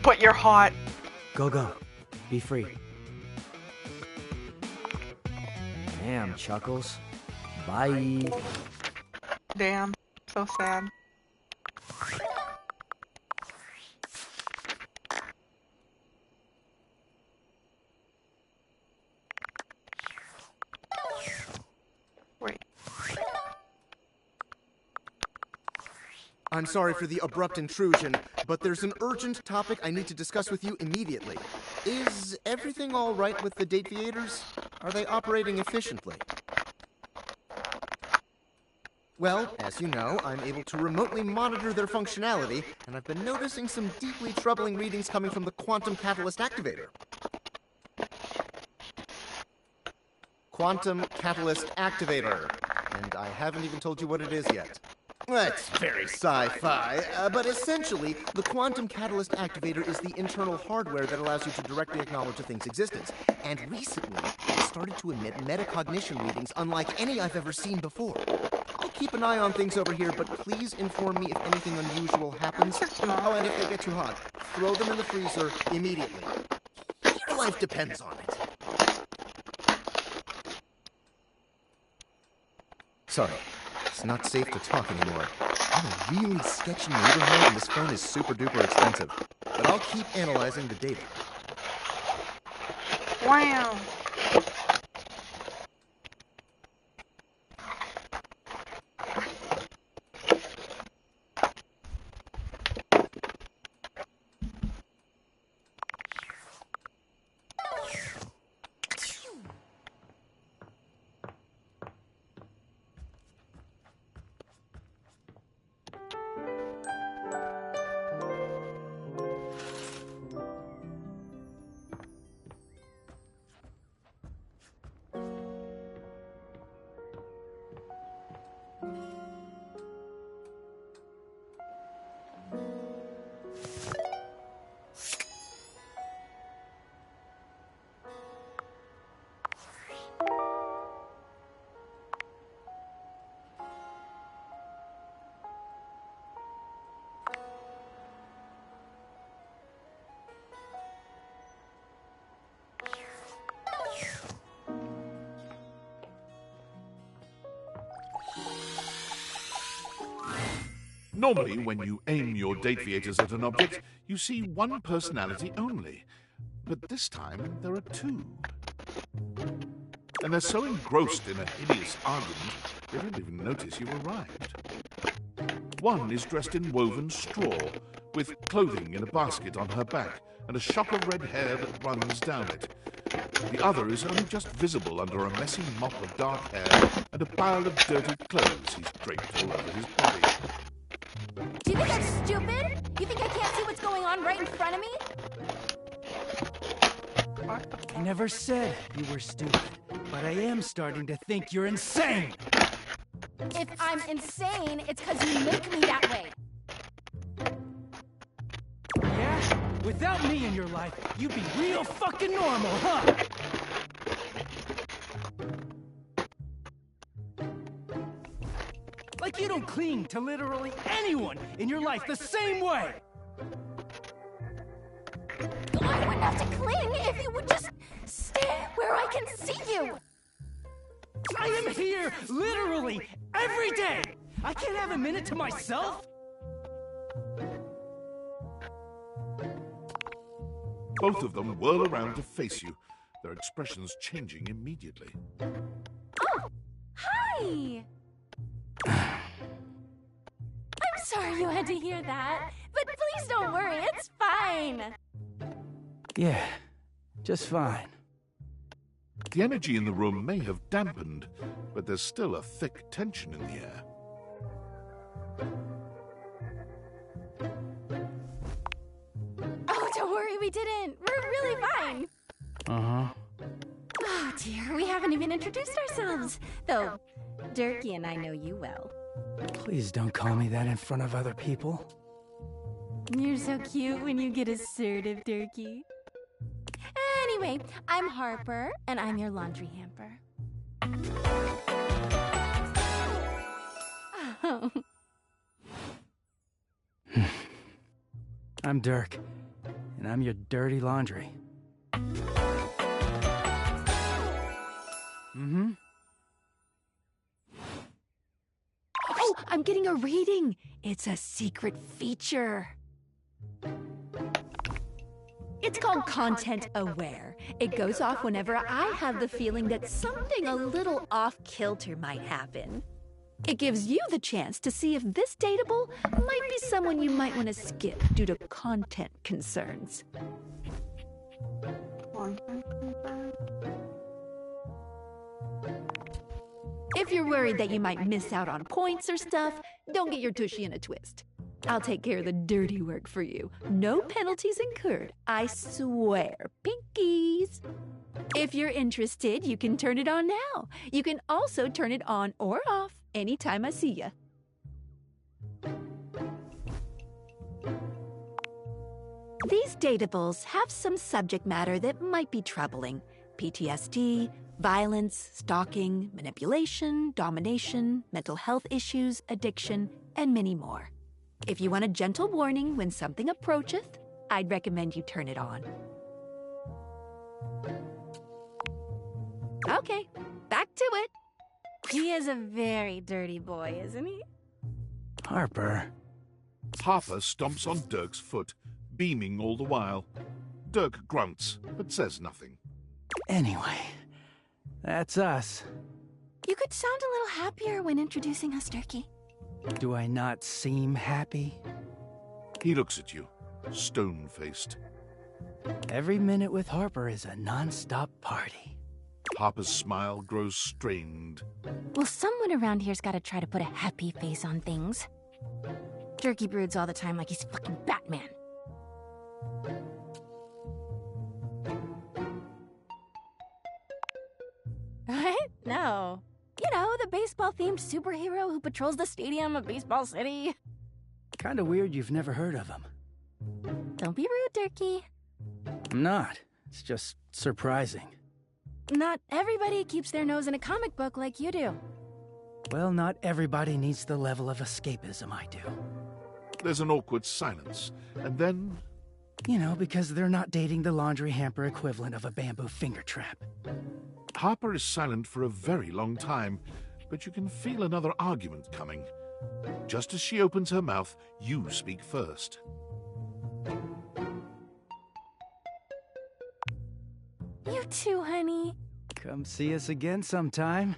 S1: But you're hot.
S12: Go, go. Be free. Damn, Chuckles. Bye.
S1: Damn. So sad.
S13: I'm sorry for the abrupt intrusion, but there's an urgent topic I need to discuss with you immediately. Is everything all right with the Dateviators? Are they operating efficiently? Well, as you know, I'm able to remotely monitor their functionality, and I've been noticing some deeply troubling readings coming from the Quantum Catalyst Activator. Quantum Catalyst Activator. And I haven't even told you what it is yet. That's very sci-fi, but essentially, the Quantum Catalyst Activator is the internal hardware that allows you to directly acknowledge a thing's existence. And recently, it started to emit metacognition readings unlike any I've ever seen before. I'll keep an eye on things over here, but please inform me if anything unusual happens. Oh, and if they get too hot, throw them in the freezer immediately. Your life depends on it. Sorry. It's not safe to talk anymore. I'm in a really sketchy neighborhood and this phone is super duper expensive. But I'll keep analyzing the data.
S1: Wow.
S3: Normally, when you aim your Dateviators at an object, you see one personality only. But this time, there are two. And they're so engrossed in a hideous argument, they don't even notice you've arrived. One is dressed in woven straw, with clothing in a basket on her back, and a shock of red hair that runs down it. The other is only just visible under a messy mop of dark hair and a pile of dirty clothes he's draped all over his body.
S14: Do you think I'm stupid? You think I can't see what's going on right in front of me?
S15: I never said you were stupid, but I am starting to think you're insane!
S14: If I'm insane, it's because you make me that way.
S15: Yeah? Without me in your life, you'd be real fucking normal, huh? Like you don't cling to literally anyone in your life the same way!
S14: I wouldn't have to cling if you would just stay where I can see you!
S15: I am here, literally, every day! I can't have a minute to myself?
S3: Both of them whirl around to face you, their expressions changing immediately.
S14: Oh! Hi! I'm sorry you had to hear that, but please don't worry, it's fine!
S15: Yeah, just fine.
S3: The energy in the room may have dampened, but there's still a thick tension in the air.
S14: Oh, don't worry, we didn't. We're really fine.
S15: Uh-huh.
S14: Oh, dear, we haven't even introduced ourselves. Though, Durkee and I know you well.
S15: Please don't call me that in front of other people.
S14: You're so cute when you get assertive, Durkee. Anyway, I'm Harper, and I'm your laundry hamper. Oh.
S15: I'm Dirk, and I'm your dirty laundry. Mm-hmm.
S14: Oh, I'm getting a reading. It's a secret feature. It's called Content Aware. It goes off whenever I have the feeling that something a little off-kilter might happen. It gives you the chance to see if this dateable might be someone you might want to skip due to content concerns. If you're worried that you might miss out on points or stuff, don't get your tushy in a twist. I'll take care of the dirty work for you. No penalties incurred, I swear. Pinkies! If you're interested, you can turn it on now. You can also turn it on or off anytime I see ya. These datables have some subject matter that might be troubling. PTSD, violence, stalking, manipulation, domination, mental health issues, addiction, and many more. If you want a gentle warning when something approacheth, I'd recommend you turn it on. Okay, back to it.
S7: He is a very dirty boy, isn't he?
S8: Harper.
S3: Harper stomps on Dirk's foot, beaming all the while. Dirk grunts, but says nothing.
S8: Anyway, that's us.
S7: You could sound a little happier when introducing us, Durkee.
S8: Do I not seem happy?
S3: He looks at you, stone-faced.
S8: Every minute with Harper is a non-stop party.
S3: Harper's smile grows strained.
S7: Well, someone around here's gotta try to put a happy face on things. Durkee broods all the time like he's fucking Batman. What? No. You know, the baseball-themed superhero who patrols the stadium of Baseball City.
S8: Kinda weird you've never heard of him.
S7: Don't be rude, Durkee.
S8: I'm not. It's just surprising.
S7: Not everybody keeps their nose in a comic book like you do.
S8: Well, not everybody needs the level of escapism I do.
S3: There's an awkward silence, and then...
S8: You know, because they're not dating the laundry hamper equivalent of a bamboo finger trap.
S3: Harper is silent for a very long time, but you can feel another argument coming. Just as she opens her mouth, you speak first.
S7: You too, honey.
S8: Come see us again sometime.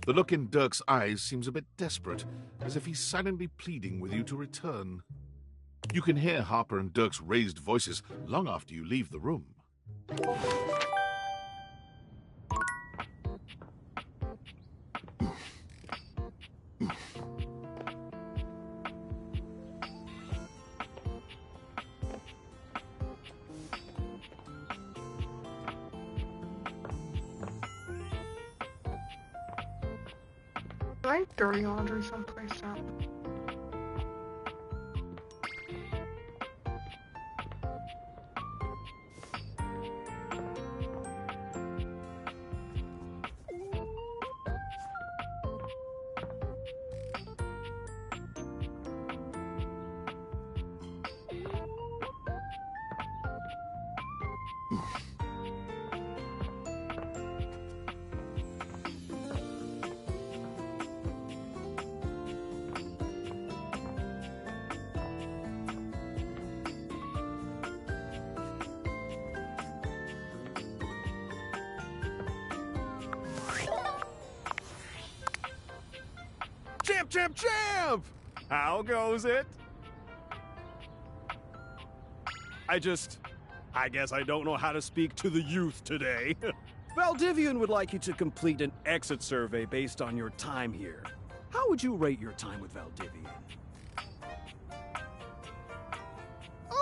S3: The look in Dirk's eyes seems a bit desperate, as if he's silently pleading with you to return. You can hear Harper and Dirk's raised voices long after you leave the room.
S1: I like dirty laundry someplace else.
S16: Champ, champ, champ! How goes it? I guess I don't know how to speak to the youth today. Valdivian would like you to complete an exit survey based on your time here. How would you rate your time with Valdivian?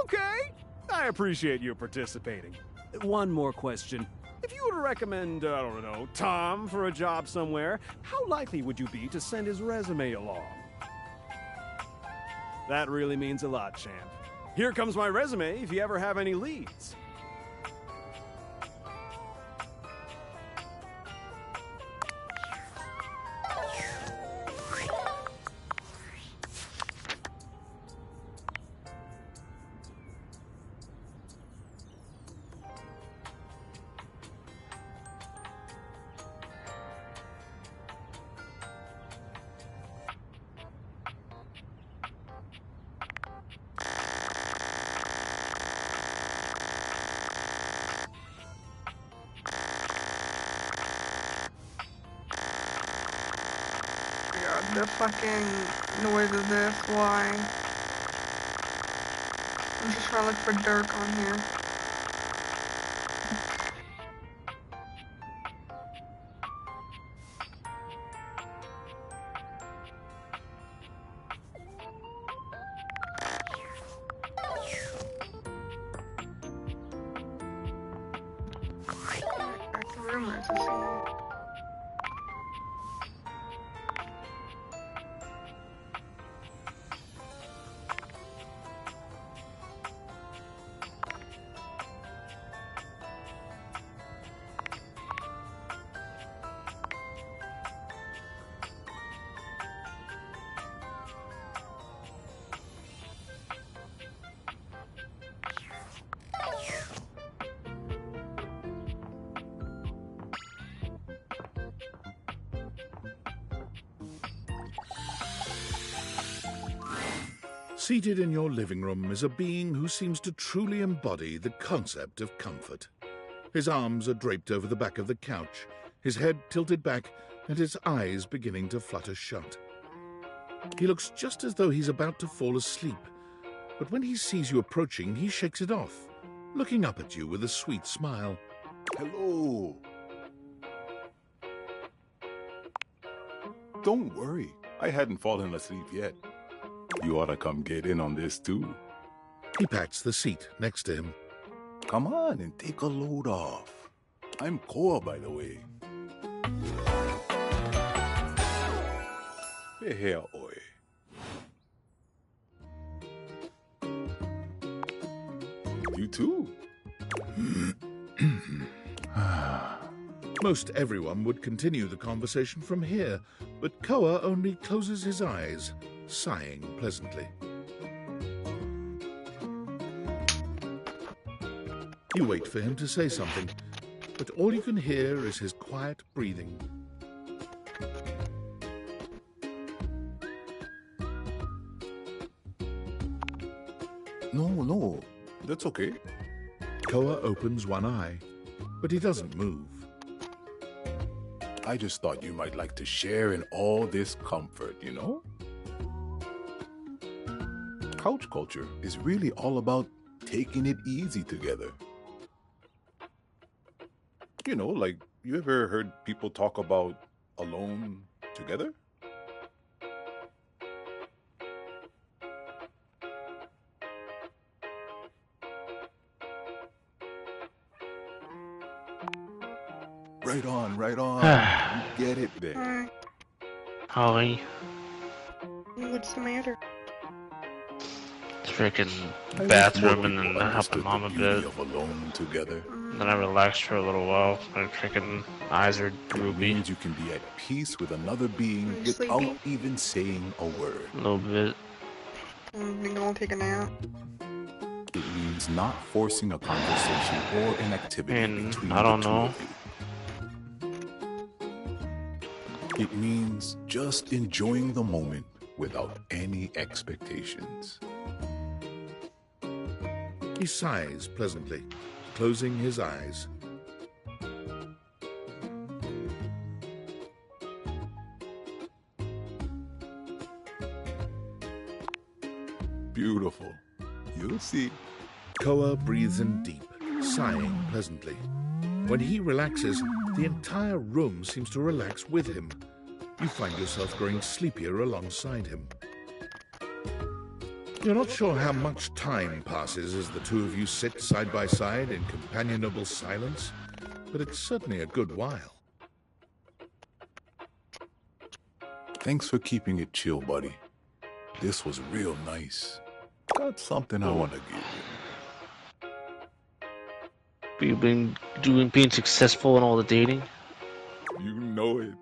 S16: Okay, I appreciate you participating. One more question. If you were to recommend, I don't know, Tom for a job somewhere, how likely would you be to send his resume along? That really means a lot, champ. Here comes my resume if you ever have any leads.
S1: The fucking noise of this, why? I'm just trying to look for Dirk on here. room or is this one?
S3: Seated in your living room is a being who seems to truly embody the concept of comfort. His arms are draped over the back of the couch, his head tilted back, and his eyes beginning to flutter shut. He looks just as though he's about to fall asleep, but when he sees you approaching, he shakes it off, looking up at you with a sweet smile.
S17: Hello. Don't worry, I hadn't fallen asleep yet. You ought to come get in on this too.
S3: He pats the seat next to him.
S17: Come on and take a load off. I'm Koa, by the way. Here, oi. You too.
S3: Most everyone would continue the conversation from here, but Koa only closes his eyes, sighing pleasantly. You wait for him to say something, but all you can hear is his quiet breathing.
S17: No, that's okay.
S3: Koa opens one eye, but he doesn't move.
S17: I just thought you might like to share in all this comfort, you know? Couch culture is really all about taking it easy together. You know, like, you ever heard people talk about alone together? Right on. You get it there.
S2: Holly.
S1: What's the matter?
S2: Freaking bathroom and then help the mom a bit.
S17: Alone together.
S2: Then I relaxed for a little while. My freaking eyes are droopy.
S17: Means you can be at peace with another being without even saying a word.
S2: A little bit.
S1: I'm gonna take a nap.
S17: It means not forcing a conversation or an activity between
S2: I don't
S17: the two
S2: know.
S17: of you. It means just enjoying the moment without any expectations.
S3: He sighs pleasantly, closing his eyes.
S17: Beautiful. You'll see.
S3: Koa breathes in deep, sighing pleasantly. When he relaxes, the entire room seems to relax with him. You find yourself growing sleepier alongside him. You're not sure how much time passes as the two of you sit side by side in companionable silence, but it's certainly a good while.
S17: Thanks for keeping it chill, buddy. This was real nice. Got something I want to give you.
S2: You've been being successful in all the dating?
S17: You know it.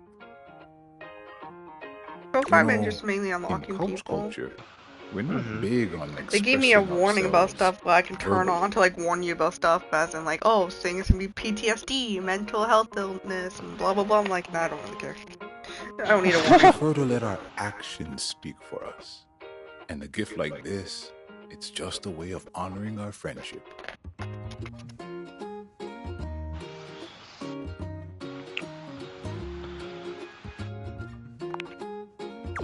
S1: So far, I've been just mainly unlocking
S17: Couch
S1: people.
S17: culture, we're not big on
S1: They gave me a
S17: expressing
S1: warning about
S17: ourselves
S1: stuff that I can turn
S17: verbally.
S1: on to like warn you about stuff, as in like, oh, things can be PTSD, mental health illness, and blah blah blah. I'm like, nah, I don't really care. I don't need a
S17: We
S1: warning.
S17: prefer to let our actions speak for us. And a gift like this, it's just a way of honoring our friendship.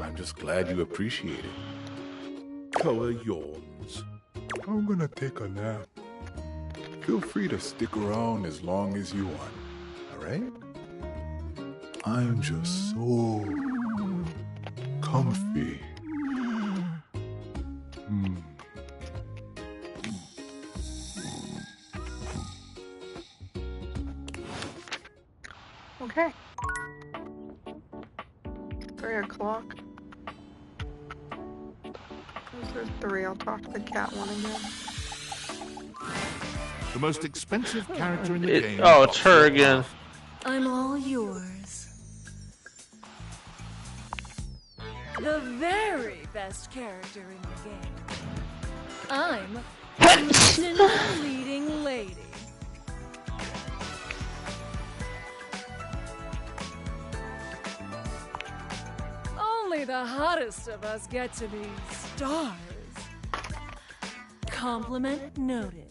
S17: I'm just glad you appreciate it.
S3: Koa yawns.
S17: I'm gonna take a nap. Feel free to stick around as long as you want, alright? I'm just so comfy.
S1: Okay. 3 o'clock. There's 3. I'll talk to the cat one again.
S3: The most expensive character in the game.
S2: Oh, it's her again.
S7: I'm all yours. The very best character in the game. I'm the leading lady. Only the hottest of us get to be stars. Compliment noted.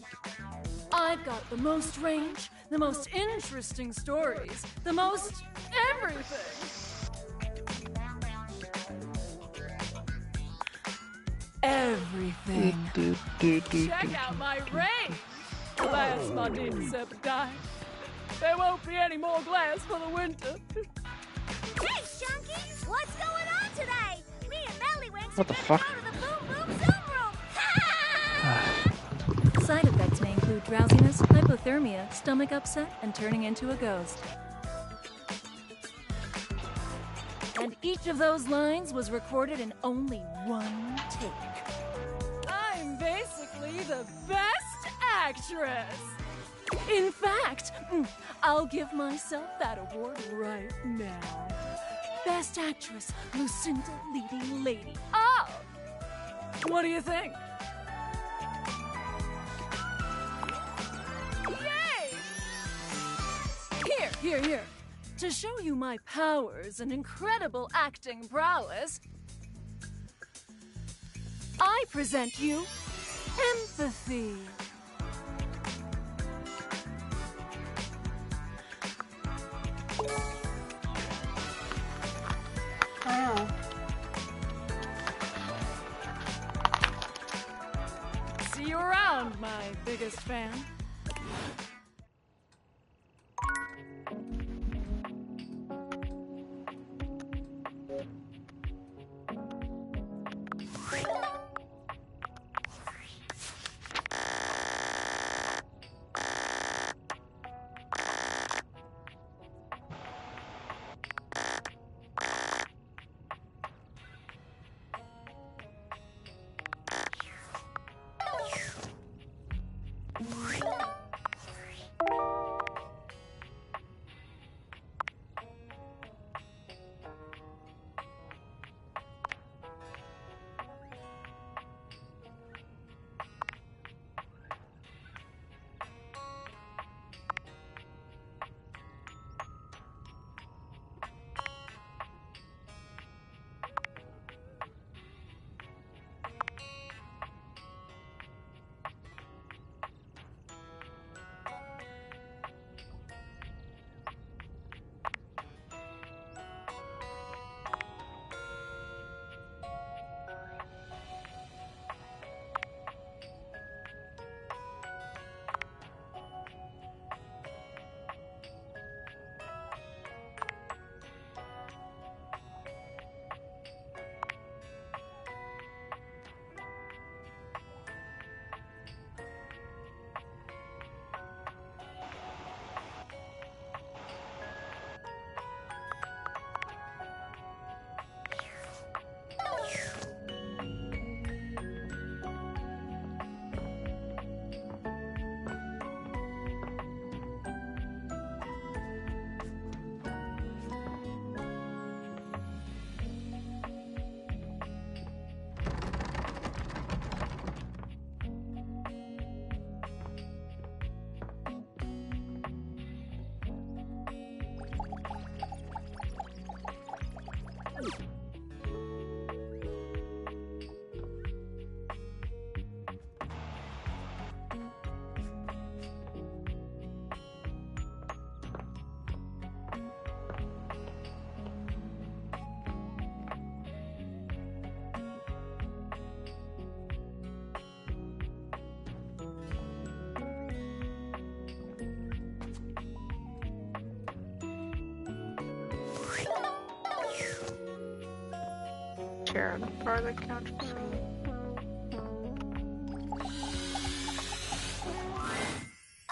S7: I've got the most range, the most interesting stories, the most everything. Everything. Check out my range. Glass Modine Septime. There won't be any more glass for the winter.
S18: Hey, Shunky! What's going on today? Me and Mellywinks
S2: What the fuck?
S18: go to the Boom Boom Zoom Room.
S7: Side effects may include drowsiness, hypothermia, stomach upset, and turning into a ghost. And each of those lines was recorded in only one take. I'm basically the best actress. In fact, I'll give myself that award right now. Best Actress, Lucinda Leading Lady. Oh! What do you think? Yay! Here. To show you my powers and incredible acting prowess, I present you empathy.
S1: Oh.
S7: See you around, my biggest fan.
S1: Share the farther couch scene.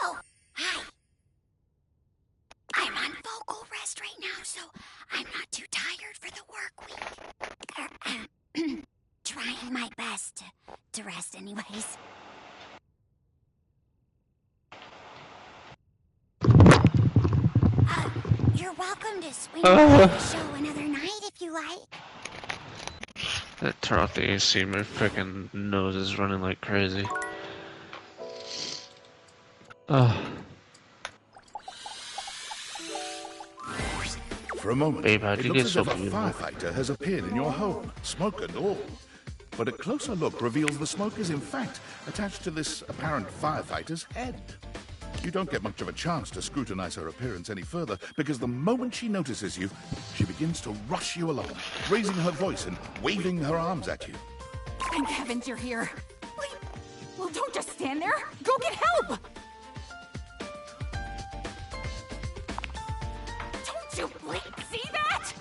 S18: Oh, hi. I'm on vocal rest right so I'm not too tired for the work week. Trying my best to rest anyways. You're welcome to swing by the show another night if you like.
S2: Turn off the AC, my freaking nose is running like crazy.
S3: For a moment,
S2: Babe, how'd
S3: it
S2: you
S3: looks
S2: get
S3: as
S2: so
S3: if a
S2: beautiful?
S3: firefighter has appeared in your home, smoke and all. But a closer look reveals the smoke is in fact attached to this apparent firefighter's head. You don't get much of a chance to scrutinize her appearance any further, because the moment she notices you, she begins to rush you along, raising her voice and waving her arms at you.
S19: Thank heavens you're here. Wait, well, don't just stand there. Go get help! Don't you blink see that?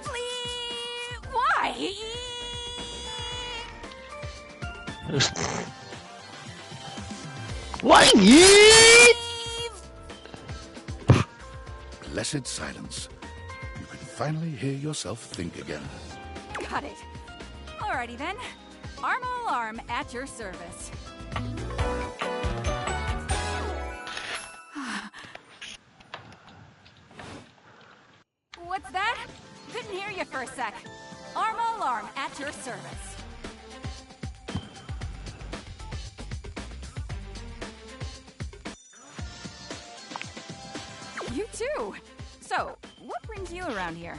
S19: Please, why?
S2: Why?
S3: Blessed silence. You can finally hear yourself think again.
S19: Got it. Alrighty then. Arm alarm at your service. What's that? Couldn't hear you for a sec. Arm alarm at your service. You too. So, what brings you around here?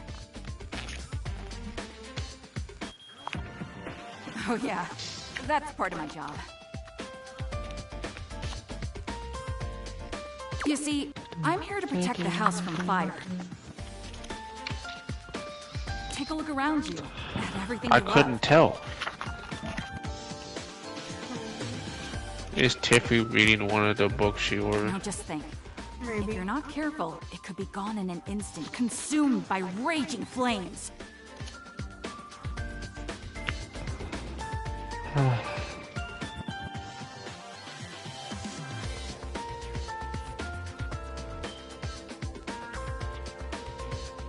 S19: Oh yeah, that's part of my job. You see, I'm here to protect the house from fire. Take a look around you at everything
S2: I
S19: you love.
S2: couldn't tell. Is Tiffy reading one of the books she ordered?
S19: Now just think. If you're not careful, it could be gone in an instant, consumed by raging flames.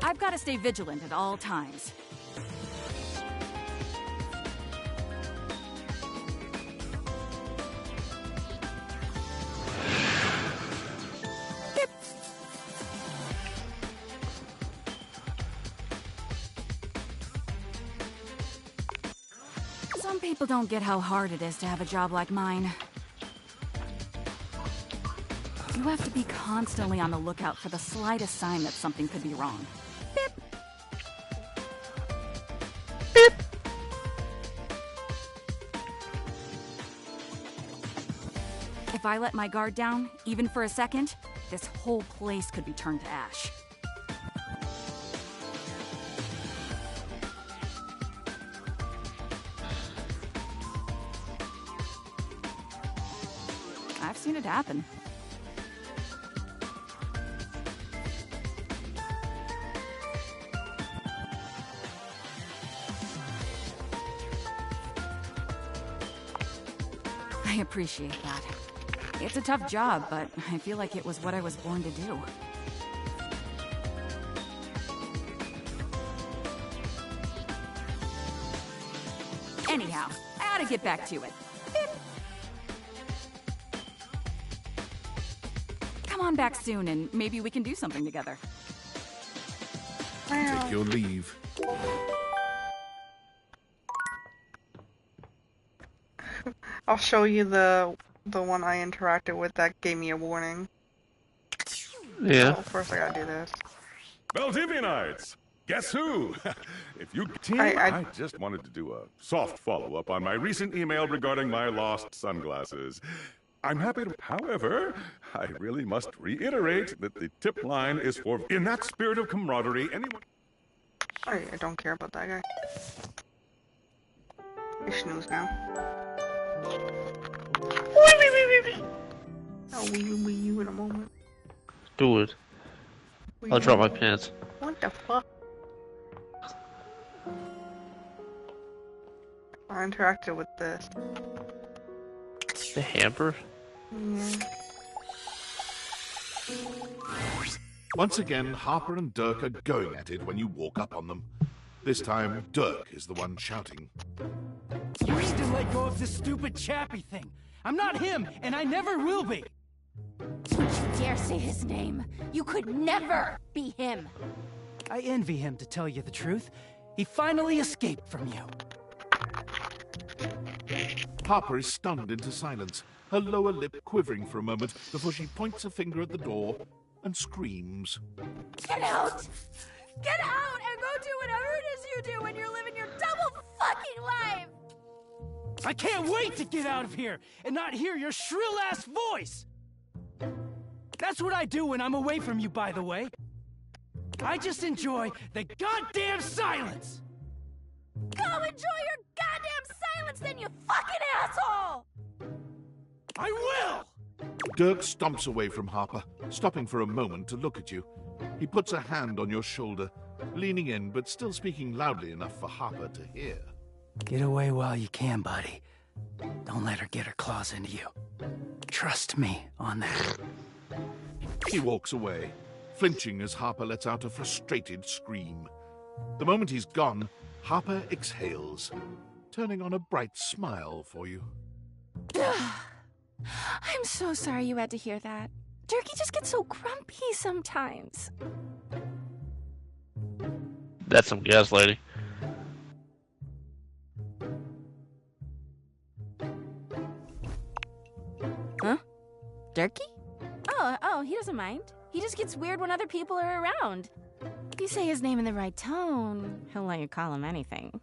S19: I've got to stay vigilant at all times. Some people don't get how hard it is to have a job like mine. You have to be constantly on the lookout for the slightest sign that something could be wrong. Beep. Beep. If I let my guard down, even for a second, this whole place could be turned to ash. I've seen it happen. I appreciate that. It's a tough job, but I feel like it was what I was born to do. Anyhow, I ought to get back to it. Come on back soon and maybe we can do something together.
S3: Take your leave.
S1: I'll show you the one I interacted with that gave me a warning.
S2: Yeah.
S1: So first I gotta do this.
S4: Valdivianites! Guess who? If you team, I just wanted to do a soft follow-up on my recent email regarding my lost sunglasses. I'm happy to, however, I really must reiterate that the tip line is for, in that spirit of camaraderie, anyone...
S1: I don't care about that guy. I snooze now. I'll wee you in a moment.
S2: Do it. I'll drop my pants.
S1: What the fuck? I interacted with this.
S2: The hamper?
S1: Yeah.
S3: Once again, Harper and Dirk are going at it when you walk up on them. This time, Dirk is the one shouting.
S15: You need to let go of this stupid Chappie thing. I'm not him, and I never will be.
S14: Don't you dare say his name. You could never be him.
S8: I envy him, to tell you the truth. He finally escaped from you.
S3: Harper is stunned into silence, her lower lip quivering for a moment before she points a finger at the door and screams.
S14: Get out! Get out and go do whatever it is you do when you're living your double fucking life!
S15: I can't wait to get out of here and not hear your shrill-ass voice! That's what I do when I'm away from you, by the way. I just enjoy the goddamn silence!
S14: Go enjoy your goddamn silence then, you fucking asshole!
S15: I will!
S3: Dirk stomps away from Harper, stopping for a moment to look at you. He puts a hand on your shoulder, leaning in but still speaking loudly enough for Harper to hear.
S8: Get away while you can, buddy. Don't let her get her claws into you. Trust me on that.
S3: He walks away, flinching as Harper lets out a frustrated scream. The moment he's gone, Harper exhales, turning on a bright smile for you.
S20: I'm so sorry you had to hear that. Durkee just gets so grumpy sometimes.
S2: That's some gaslighting.
S20: Huh? Durkee? Oh, he doesn't mind. He just gets weird when other people are around. If you say his name in the right tone, he'll let you call him anything.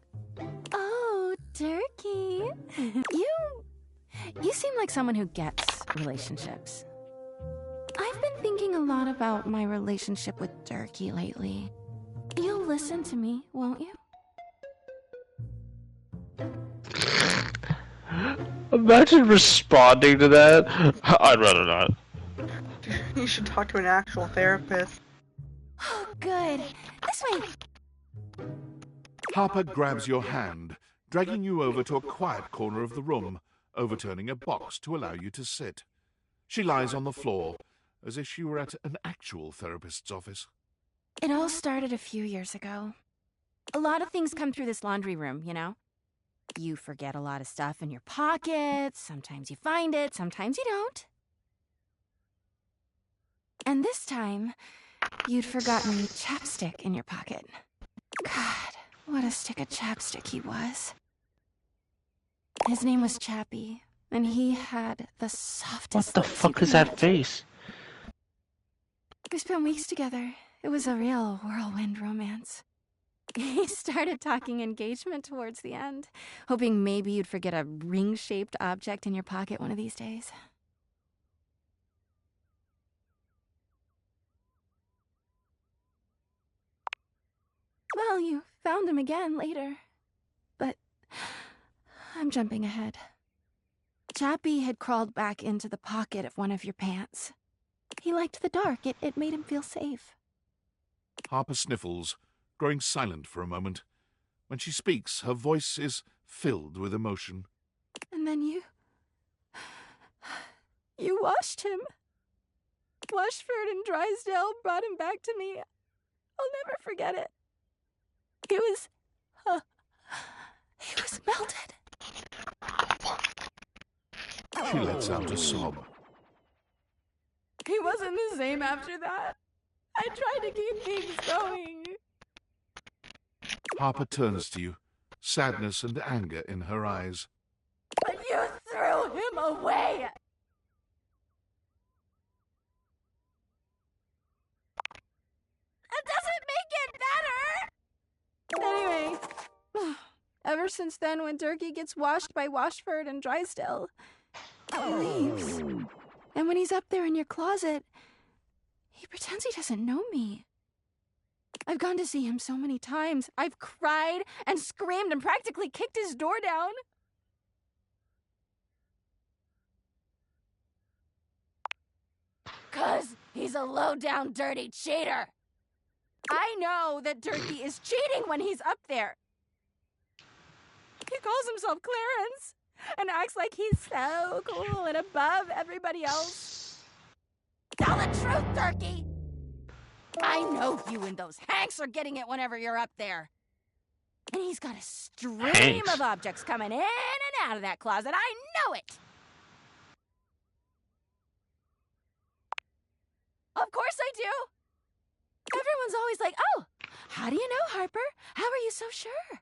S20: Oh, Durkee. You seem like someone who gets relationships. I've been thinking a lot about my relationship with Durkee lately. You'll listen to me, won't you?
S2: Imagine responding to that. I'd rather not.
S1: You should talk to an actual therapist.
S20: Oh, good. This way.
S3: Harper grabs your hand, dragging you over to a quiet corner of the room, overturning a box to allow you to sit. She lies on the floor, as if she were at an actual therapist's office.
S20: It all started a few years ago. A lot of things come through this laundry room, you know? You forget a lot of stuff in your pockets, sometimes you find it, sometimes you don't. And this time, you'd forgotten chapstick in your pocket. God, what a stick of chapstick he was. His name was Chappie, and he had the softest.
S2: What the fuck is that face?
S20: We spent weeks together. It was a real whirlwind romance. He started talking engagement towards the end, hoping maybe you'd forget a ring-shaped object in your pocket one of these days. Well, you found him again later. But I'm jumping ahead. Chappie had crawled back into the pocket of one of your pants. He liked the dark. It made him feel safe.
S3: Harper sniffles, growing silent for a moment. When she speaks, her voice is filled with emotion.
S20: And then you washed him. Washford and Drysdale brought him back to me. I'll never forget it. He was melted.
S3: She lets out a sob.
S20: He wasn't the same after that. I tried to keep things going.
S3: Harper turns to you, sadness and anger in her eyes.
S20: But you threw him away! It doesn't make it better! Anyway, ever since then, when Durkee gets washed by Washford and Drysdale, he leaves. And when he's up there in your closet, he pretends he doesn't know me. I've gone to see him so many times. I've cried and screamed and practically kicked his door down. Cause he's a low-down, dirty cheater. I know that Durkee is cheating when he's up there. He calls
S14: calls himself Clarence and acts like he's so cool and above everybody else.
S19: Tell the truth, Turkey! I know you and those Hanks are getting it whenever you're up there. And he's got a stream
S2: Hanks.
S19: of objects coming in and out of that closet. I know it! Of course I do!
S14: Everyone's always like, oh, how do you know, Harper? How are you so sure?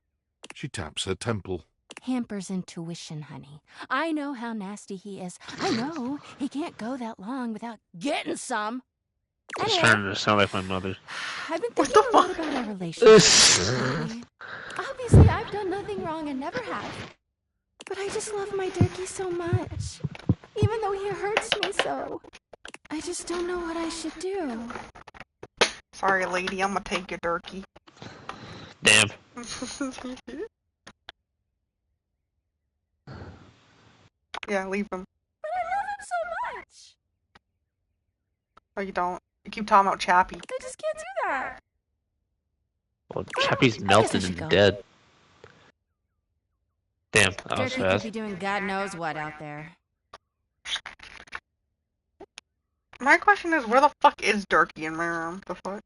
S3: She taps her temple.
S14: Hamper's intuition, honey. I know how nasty he is. I know he can't go that long without getting some.
S2: It's
S14: Anyway,
S2: starting to sound like my mother.
S14: I've been thinking a lot about our relationship. Obviously, I've done nothing wrong and never have. But I just love my Durkee so much. Even though he hurts me so. I just don't know what I should do.
S1: Sorry, lady, I'm gonna take your Durkee.
S2: Damn.
S1: Yeah, leave him.
S14: But I love him so much.
S1: Oh, you don't. You keep talking about Chappie.
S14: I just can't do that.
S2: Well, Chappie's melted
S14: should
S2: and
S14: go.
S2: dead. Damn, that was
S14: Durkee could
S2: fast.
S14: be doing God knows what out there.
S1: My question is, where the fuck is Durkee in my room? The fuck?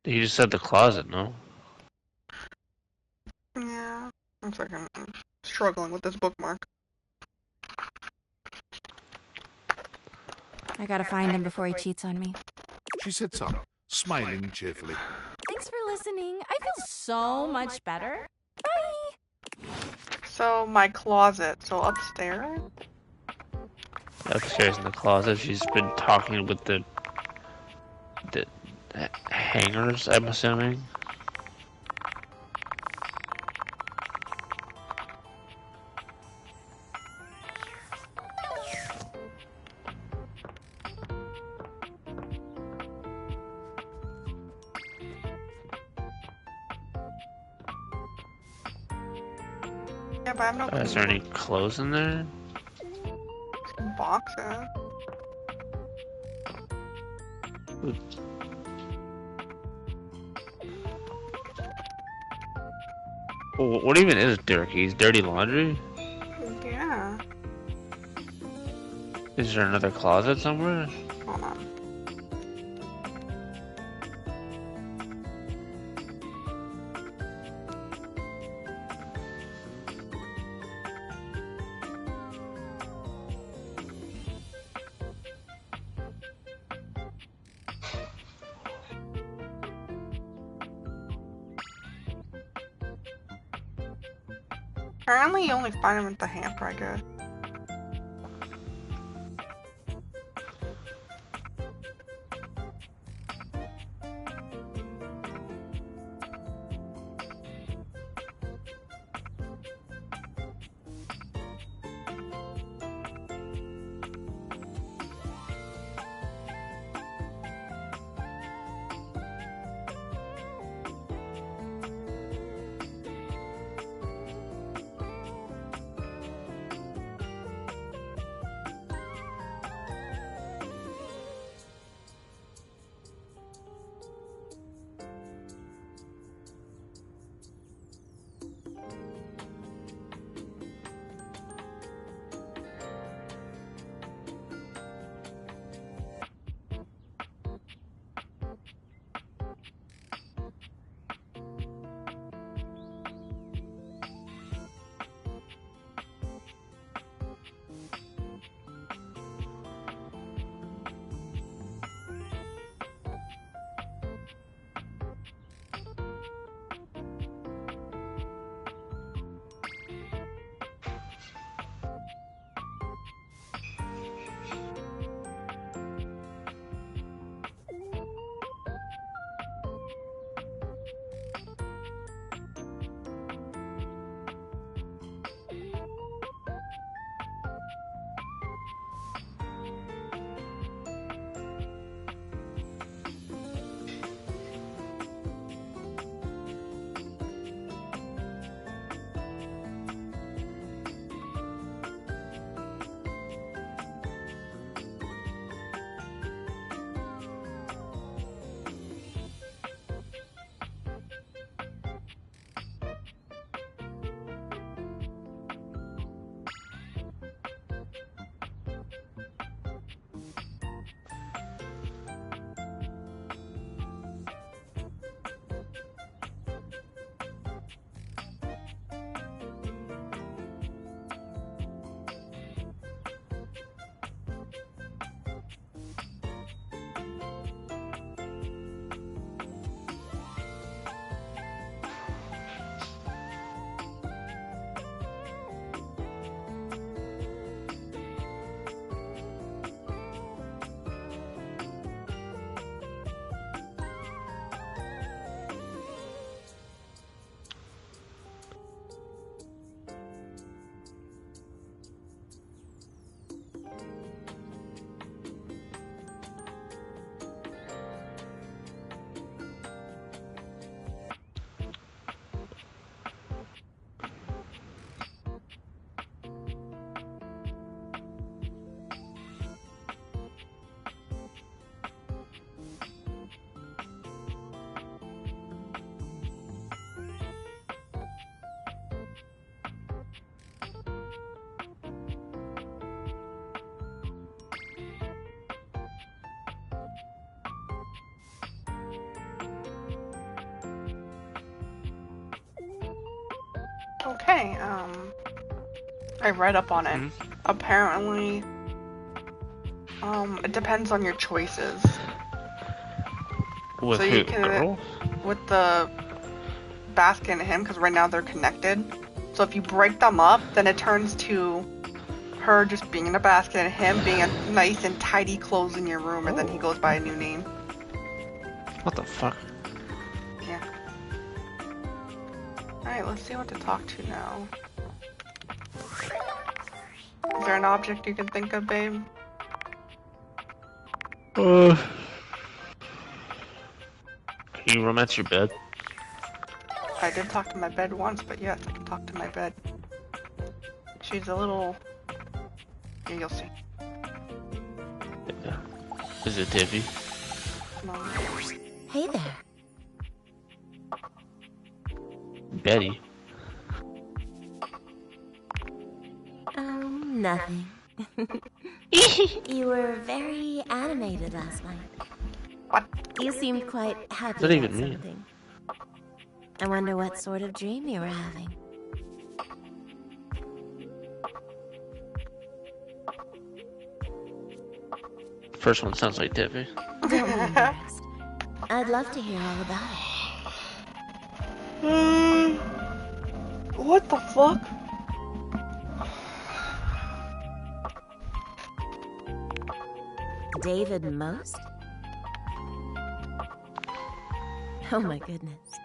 S2: You just said the closet, no?
S1: Yeah. One second. I'm struggling with this bookmark.
S14: I gotta find him before he cheats on me.
S3: She sits up, smiling cheerfully.
S14: Thanks for listening. I feel so much better. Bye!
S1: So, my closet. So, upstairs?
S2: Upstairs in the closet, she's been talking with the hangers, I'm assuming.
S1: Yeah, but I have no
S2: Is there any clothes in there?
S1: boxes.
S2: Well, what even is Durkee's dirty laundry?
S1: Yeah.
S2: Is there another closet somewhere?
S1: Hold on. Apparently you only find them at the hamper, I guess. Okay, I read up on it. Apparently, it depends on your choices.
S2: With
S1: so
S2: who?
S1: you can,
S2: Girl?
S1: with the basket and him, because right now they're connected. So if you break them up, then it turns to her just being in a basket and him being a nice and tidy clothes in your room, and then he goes by a new name.
S2: What the fuck?
S1: Yeah. Alright, let's see what to talk to now. Is there an object you can think of, babe?
S2: Can you romance your bed?
S1: I did talk to my bed once, but yes, I can talk to my bed. She's a little... Yeah, you'll see.
S2: Yeah. Is it Tiffy?
S1: No.
S21: Hey there.
S2: Betty?
S21: Nothing. You were very animated last night.
S1: What?
S21: You seemed quite happy
S2: What does that
S21: about
S2: even mean?
S21: something. I wonder what sort of dream you were having.
S2: First one sounds like Tiffy.
S21: Don't be embarrassed. I'd love to hear all about it.
S1: What the fuck?
S21: David Most? Oh my goodness.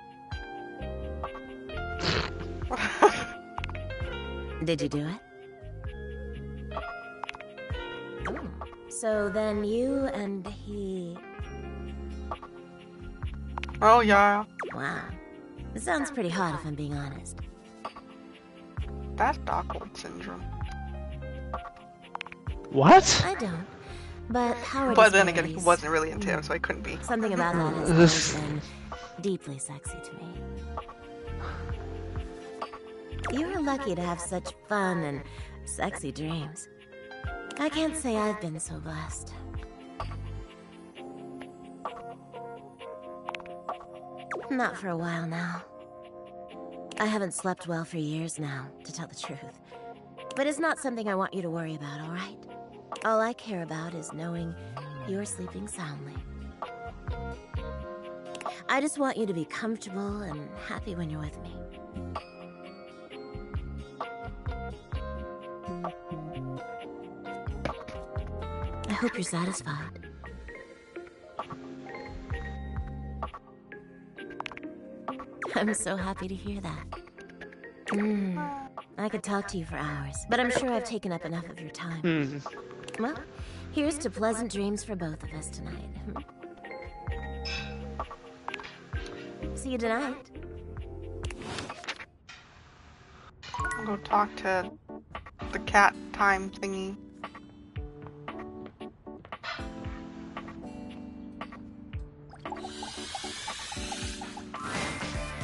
S21: Did you do it? Oh, so then you and he...
S1: Oh yeah.
S21: Wow. It sounds pretty hot if I'm being honest.
S1: That's Stockholm syndrome.
S2: What?
S21: I don't. But Howard
S1: But
S21: is
S1: then again, he
S21: very
S1: wasn't really into him, so I couldn't be.
S21: Something about that has always been deeply sexy to me. You're lucky to have such fun and sexy dreams. I can't say I've been so blessed. Not for a while now. I haven't slept well for years now, to tell the truth. But it's not something I want you to worry about, all right? All I care about is knowing you're sleeping soundly. I just want you to be comfortable and happy when you're with me. I hope you're satisfied. I'm so happy to hear that. I could talk to you for hours, but I'm sure I've taken up enough of your time. Well, here's to pleasant dreams for both of us tonight. See you tonight.
S1: I'll go talk to the cat time thingy.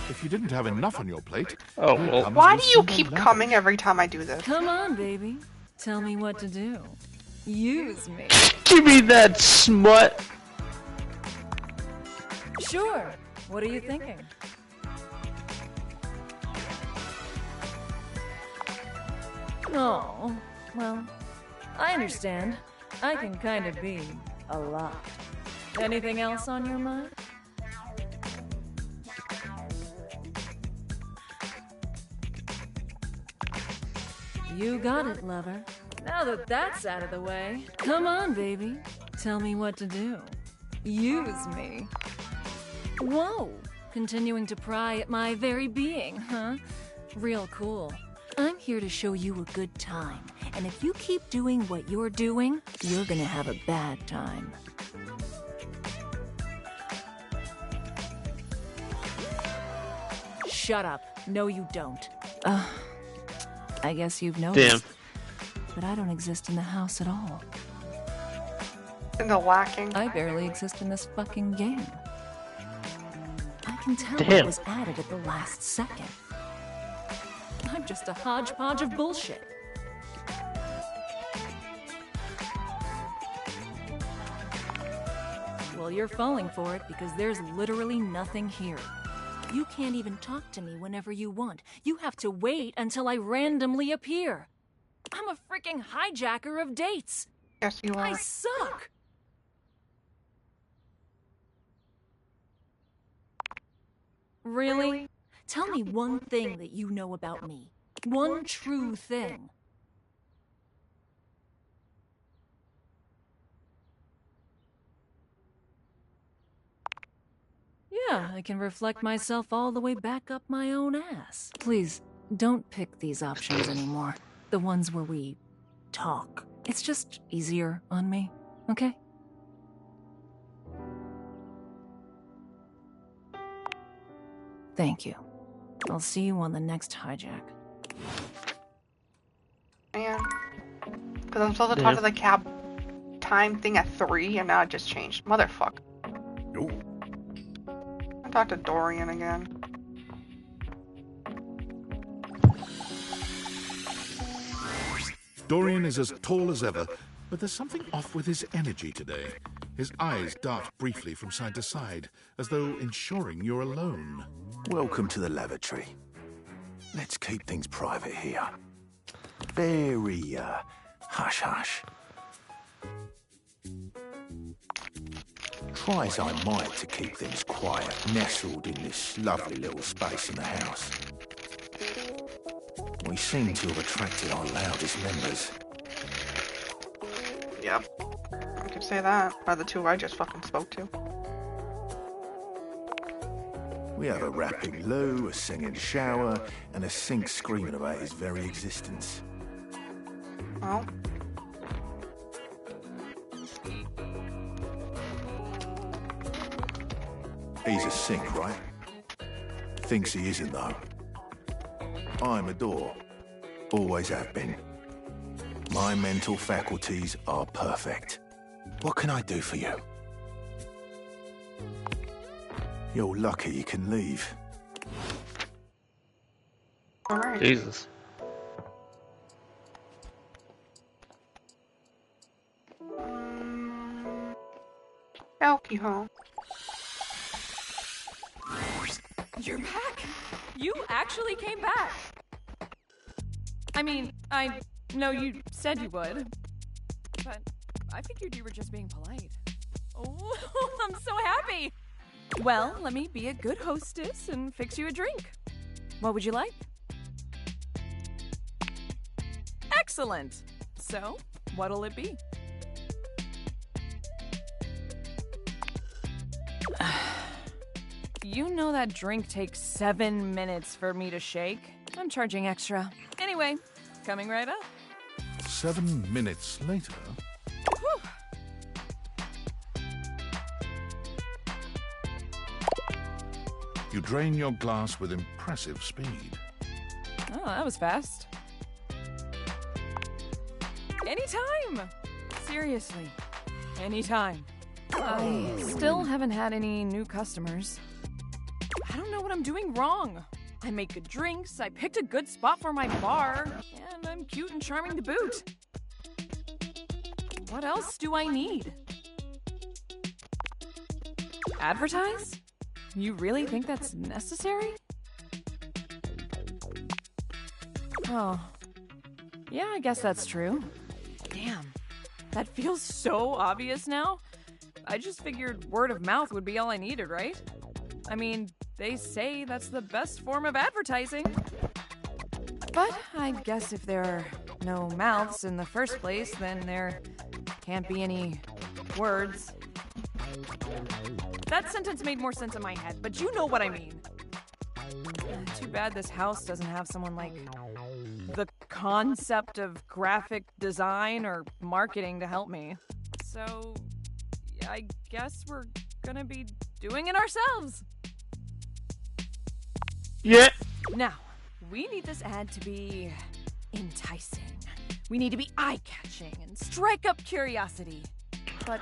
S3: If you didn't have enough on your plate...
S2: Oh, well.
S1: Why do you keep coming every time I do this?
S7: Come on, baby. Tell me what to do. Use me.
S2: Give me that smut!
S7: Sure. What are you thinking? Oh, well, I understand. I can kind of be a lot. Anything else on your mind? You got it, lover. Now that that's out of the way, come on, baby. Tell me what to do. Use me. Whoa! Continuing to pry at my very being, huh? Real cool. I'm here to show you a good time. And if you keep doing what you're doing, you're gonna have a bad time. Shut up. No, you don't. I guess you've noticed.
S2: Damn.
S7: But I don't exist in the house at all.
S1: In the lacking.
S7: I barely exist in this fucking game. I can tell
S2: Damn.
S7: it was added at the last second. I'm just a hodgepodge of bullshit. Well, you're falling for it because there's literally nothing here. You can't even talk to me whenever you want. You have to wait until I randomly appear. I'm a freaking hijacker of dates.
S1: Yes, you are.
S7: I suck. Really? Tell me one thing that you know about me. One true thing. Yeah, I can reflect myself all the way back up my own ass. Please, don't pick these options anymore. The ones where we talk. It's just easier on me, okay? Thank you. I'll see you on the next hijack.
S1: Man. Because I'm supposed to talk to the cab time thing at 3, and now it just changed. Motherfucker.
S4: No.
S1: I talked to Dorian again.
S3: Dorian is as tall as ever, but there's something off with his energy today. His eyes dart briefly from side to side, as though ensuring you're alone.
S6: Welcome to the lavatory. Let's keep things private here. Very, hush-hush. Try as I might to keep things quiet, nestled in this lovely little space in the house. We seem to have attracted our loudest members.
S1: Yep. I could say that. By the two I just fucking spoke to.
S6: We have a rapping loo, a singing shower, and a sink screaming about his very existence.
S1: Well.
S6: He's a sink, right? Thinks he isn't, though. I'm a door. Always have been. My mental faculties are perfect. What can I do for you? You're lucky you can leave.
S1: Alright.
S2: Jesus.
S1: Alcohol.
S22: You're back? You actually came back. I mean, I know you said you would, but I figured you were just being polite. Oh, I'm so happy. Well, let me be a good hostess and fix you a drink. What would you like? Excellent. So, what'll it be? You know that drink takes 7 minutes for me to shake? I'm charging extra. Anyway, coming right up.
S3: 7 minutes later...
S22: Whew.
S3: You drain your glass with impressive speed.
S22: Oh, that was fast. Anytime! Seriously, anytime. I still haven't had any new customers. I don't know what I'm doing wrong. I make good drinks, I picked a good spot for my bar, and I'm cute and charming to boot. What else do I need? Advertise? You really think that's necessary? Oh. Yeah, I guess that's true. Damn. That feels so obvious now. I just figured word of mouth would be all I needed, right? I mean, they say that's the best form of advertising. But I guess if there are no mouths in the first place, then there can't be any words. That sentence made more sense in my head, but you know what I mean. Too bad this house doesn't have someone like the concept of graphic design or marketing to help me. So, I guess we're gonna be doing it ourselves.
S2: Yeah.
S22: Now, we need this ad to be enticing. We need to be eye-catching and strike up curiosity. But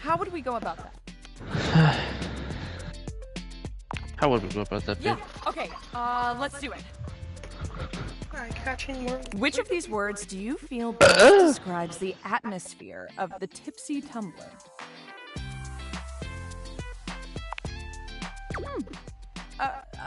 S22: how would we go about that?
S2: How would we go about that,
S22: Yeah,
S2: babe?
S22: okay, let's do it.
S1: Eye-catching words.
S22: Which of these words do you feel best describes the atmosphere of the Tipsy Tumbler?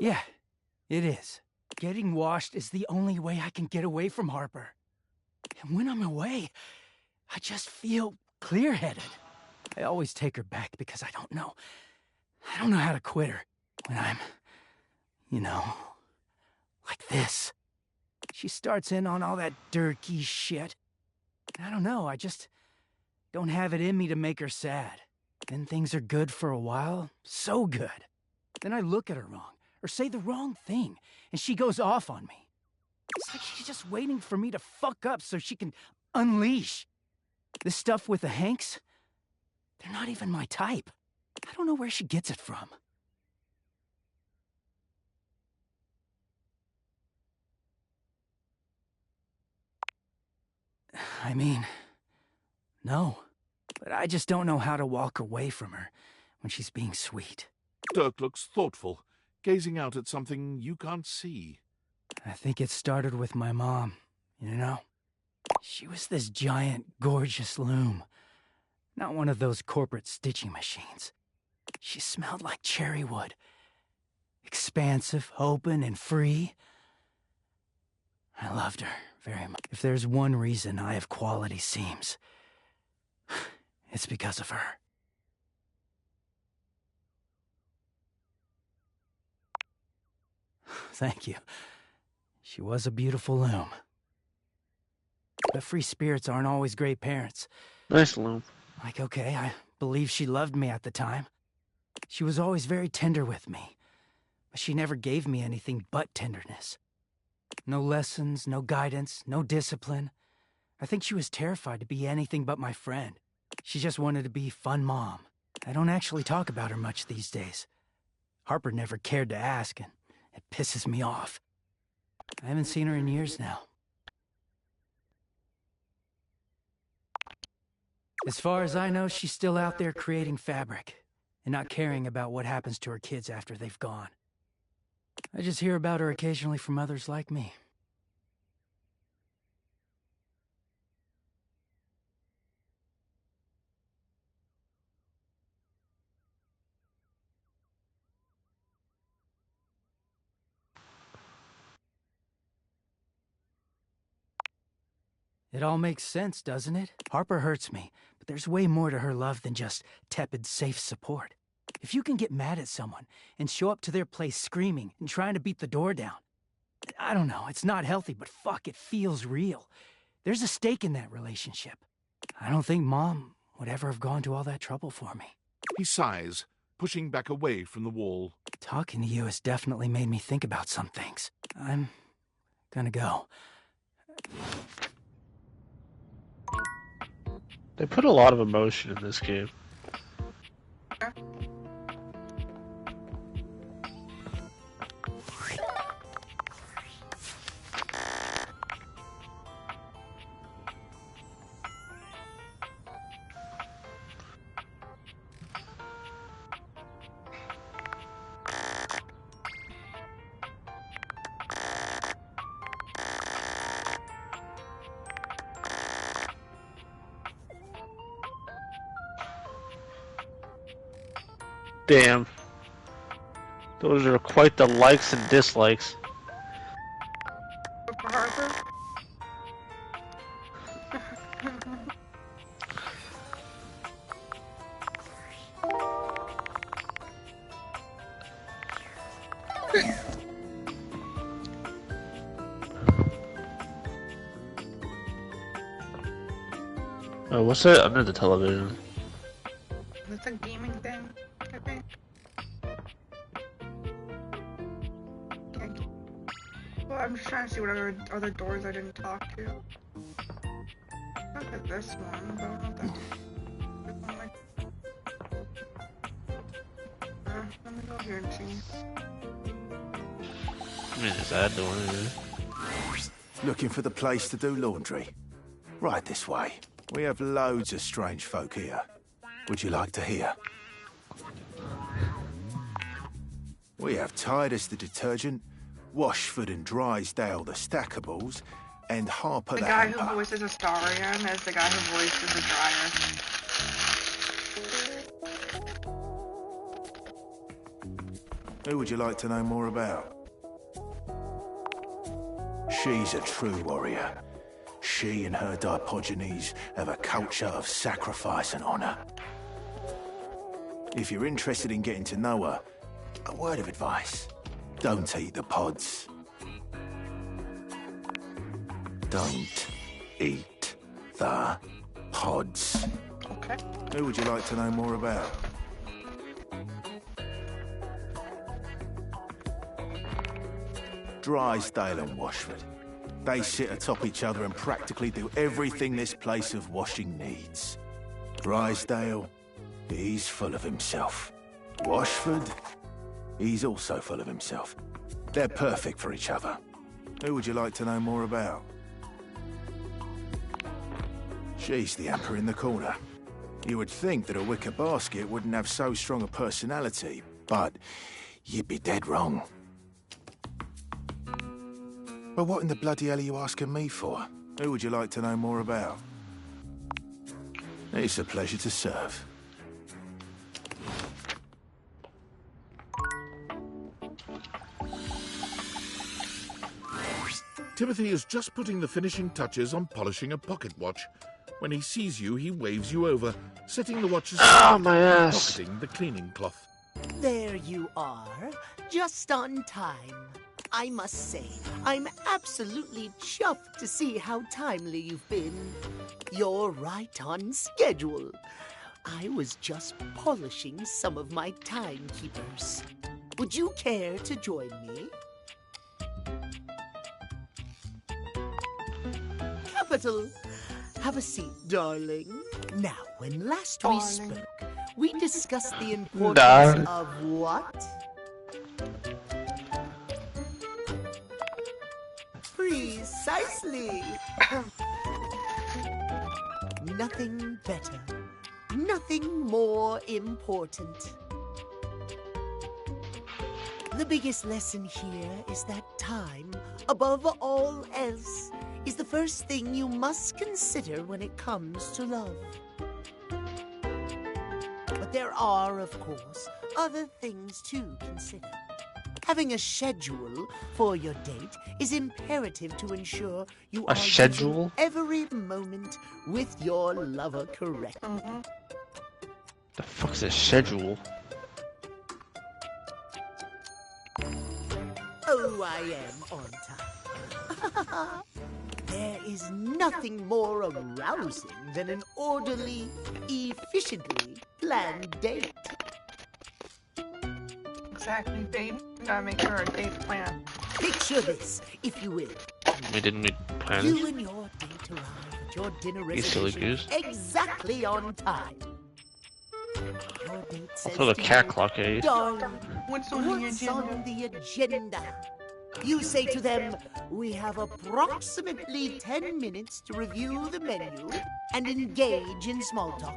S8: Yeah, it is. Getting washed is the only way I can get away from Harper. And when I'm away, I just feel clear-headed. I always take her back because I don't know how to quit her when I'm, you know, like this. She starts in on all that dirty shit. I don't know, I just don't have it in me to make her sad. Then things are good for a while, so good. Then I look at her wrong, or say the wrong thing, and she goes off on me. It's like she's just waiting for me to fuck up so she can unleash. This stuff with the Hanks, they're not even my type. I don't know where she gets it from. I mean, no. But I just don't know how to walk away from her when she's being sweet.
S3: Dirk looks thoughtful, gazing out at something you can't see.
S8: I think it started with my mom, you know? She was this giant, gorgeous loom. Not one of those corporate stitching machines. She smelled like cherry wood. Expansive, open, and free. I loved her very much. If there's one reason I have quality seams, it's because of her. Thank you. She was a beautiful loom. But free spirits aren't always great parents.
S2: Nice loom.
S8: Like, okay, I believe she loved me at the time. She was always very tender with me. But she never gave me anything but tenderness. No lessons, no guidance, no discipline. I think she was terrified to be anything but my friend. She just wanted to be fun mom. I don't actually talk about her much these days. Harper never cared to ask, and it pisses me off. I haven't seen her in years now. As far as I know, she's still out there creating fabric, and not caring about what happens to her kids after they've gone. I just hear about her occasionally from others like me. It all makes sense, doesn't it? Harper hurts me, but there's way more to her love than just tepid, safe support. If you can get mad at someone and show up to their place screaming and trying to beat the door down, I don't know, it's not healthy, but fuck, it feels real. There's a stake in that relationship. I don't think Mom would ever have gone to all that trouble for me.
S3: He sighs, pushing back away from the wall.
S8: Talking to you has definitely made me think about some things. I'm gonna go.
S2: They put a lot of emotion in this game. Damn. Those are quite the likes and dislikes.
S1: For Harper?
S2: Oh, what's that under the television?
S1: It's a gaming thing, I think. Well, I'm just trying to see what other doors I didn't talk to. Look at this one, but I don't know if that's... let me go here and see.
S2: I mean, is that door?
S6: Looking for the place to do laundry? Right this way. We have loads of strange folk here. Would you like to hear? We have Titus the detergent, Washford and Drysdale the stackables, and Harper
S1: the
S6: the
S1: guy
S6: hamper.
S1: who voices Astarion is the guy who voices the dryer.
S6: Who would you like to know more about? She's a true warrior. She and her Diogenes have a culture of sacrifice and honor. If you're interested in getting to know her, a word of advice. Don't eat the pods. Don't eat the pods.
S1: Okay.
S6: Who would you like to know more about? Drysdale and Washford. They sit atop each other and practically do everything this place of washing needs. Drysdale, he's full of himself. Washford, he's also full of himself. They're perfect for each other. Who would you like to know more about? She's the emperor in the corner. You would think that a wicker basket wouldn't have so strong a personality, but you'd be dead wrong. But what in the bloody hell are you asking me for? Who would you like to know more about? It's a pleasure to serve.
S3: Timothy is just putting the finishing touches on polishing a pocket watch. When he sees you, he waves you over, setting the watch aside,
S2: my ass.
S3: pocketing the cleaning cloth.
S10: There you are, just on time. I must say, I'm absolutely chuffed to see how timely you've been. You're right on schedule. I was just polishing some of my timekeepers. Would you care to join me? Capital. Have a seat, darling. Now, when last we spoke, we discussed the importance of what? Precisely. Nothing better. Nothing more important. The biggest lesson here is that time, above all else, is the first thing you must consider when it comes to love. But there are, of course, other things to consider. Having a schedule for your date is imperative to ensure you are
S2: schedule?
S10: using every moment with your lover correctly.
S2: The fuck's a schedule?
S10: Oh, I am on time. There is nothing more arousing than an orderly, efficiently planned date.
S1: Exactly, babe. We gotta make sure our date's planned.
S10: Picture this, if you will.
S2: Didn't we plan
S10: You
S2: this?
S10: and your date arrive at your dinner
S2: You silly
S10: reservation
S2: goose.
S10: exactly on time. Your date
S2: I'll
S10: says
S2: throw the
S10: to
S2: cat
S10: you,
S2: clock at you.
S10: "Darling,
S1: What's on
S10: the agenda? You say to them, we have approximately 10 minutes to review the menu and engage in small talk.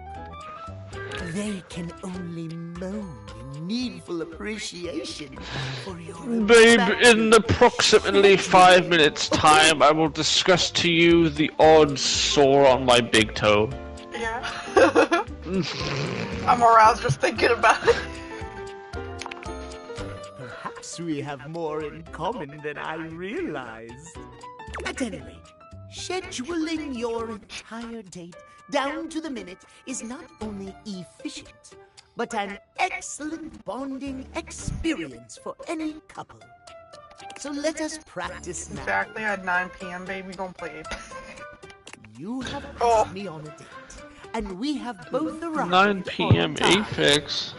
S10: They can only moan in needful appreciation for your
S2: Babe, in approximately 5 minutes' time, I will discuss to you the odd sore on my big toe.
S1: Yeah. I'm aroused just thinking about it.
S10: Perhaps we have more in common than I realized. At any rate, scheduling your entire date down to the minute is not only efficient, but an excellent bonding experience for any couple. So let us practice now.
S1: Exactly at 9 p.m., baby. Gonna play it.
S10: You have asked me on a date, and we have both arrived
S2: 9 p.m.
S10: on time.
S2: Apex.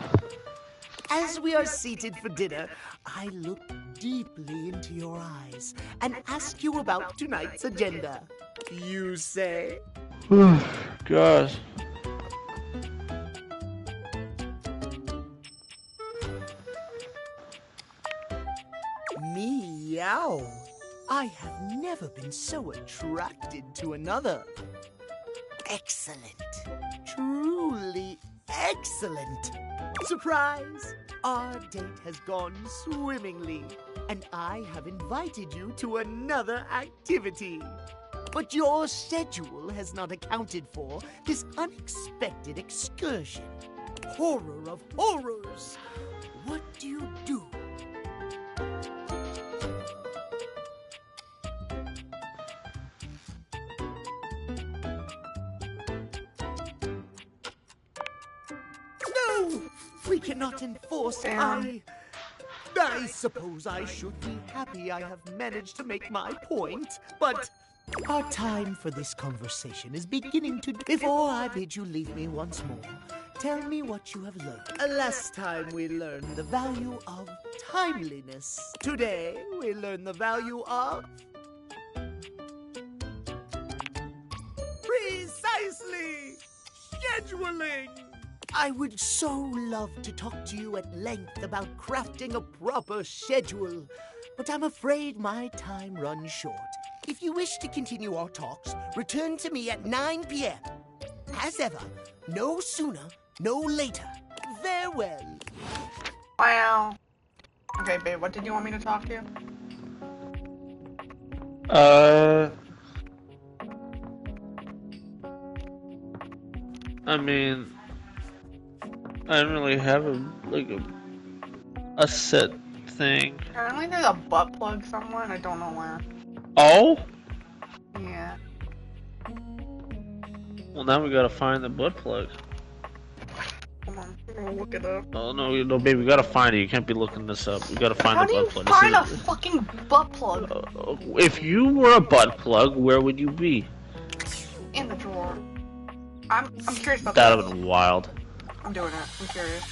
S10: As we are seated for dinner, I look deeply into your eyes and ask you about tonight's agenda. You say?
S2: God.
S10: Meow. I have never been so attracted to another. Excellent. Truly excellent. Surprise! Our date has gone swimmingly, and I have invited you to another activity. But your schedule has not accounted for this unexpected excursion. Horror of horrors! What do you do we cannot enforce.
S1: Damn.
S10: I suppose I should be happy I have managed to make my point, but our time for this conversation is beginning to... Before I bid you leave me once more, tell me what you have learned. Last time we learned the value of timeliness. Today we learn the value of... Precisely! Scheduling! I would so love to talk to you at length about crafting a proper schedule, but I'm afraid my time runs short. If you wish to continue our talks, return to me at 9 p.m. As ever, no sooner, no later. Farewell.
S1: Wow. Okay, babe, what did you want me to talk to you?
S2: I mean, I don't really have a set thing.
S1: Apparently there's a butt plug somewhere and I don't know where.
S2: Oh?
S1: Yeah.
S2: Well, now we gotta find the butt plug.
S1: Come on, we're gonna look it up.
S2: Oh no, baby, we gotta find it. You can't be looking this up. We gotta find
S1: How
S2: the
S1: do you
S2: butt plug.
S1: find a fucking butt plug?
S2: If you were a butt plug, where would you be?
S1: In the drawer. I'm curious about
S2: That would have been wild.
S1: I'm doing it. I'm curious.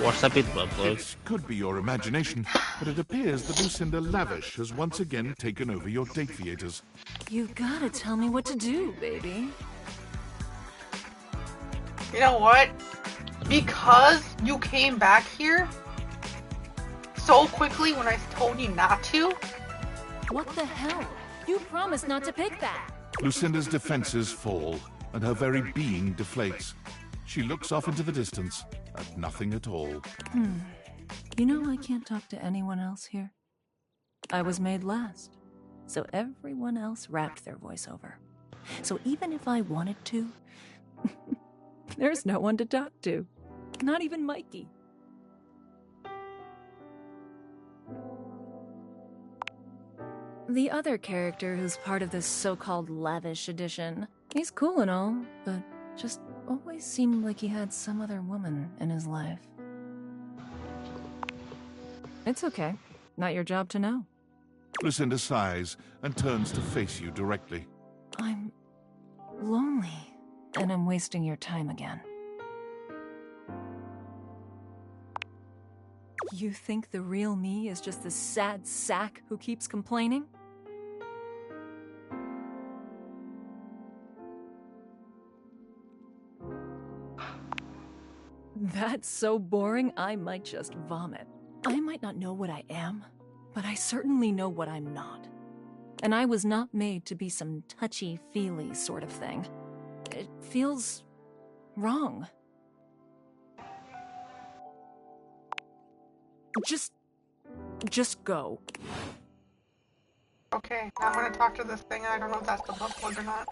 S2: Watch that be the butt plug.
S3: It could be your imagination, but it appears that Lucinda Lavish has once again taken over your date theaters.
S22: You gotta tell me what to do, baby.
S1: You know what? Because you came back here so quickly when I told you not to.
S22: What the hell? You promised not to pick that.
S3: Lucinda's defenses fall, and her very being deflates. She looks off into the distance, at nothing at all.
S22: You know I can't talk to anyone else here. I was made last, so everyone else wrapped their voice over. So even if I wanted to, there's no one to talk to. Not even Mikey. The other character who's part of this so-called lavish edition, he's cool and all, but just always seemed like he had some other woman in his life. It's okay. Not your job to know.
S3: Lucinda sighs and turns to face you directly.
S22: I'm lonely, and I'm wasting your time again. You think the real me is just this sad sack who keeps complaining? That's so boring, I might just vomit. I might not know what I am, but I certainly know what I'm not. And I was not made to be some touchy-feely sort of thing. It feels wrong. Just go.
S1: Okay, I'm gonna talk to this thing. I don't know if that's the butt plug or not.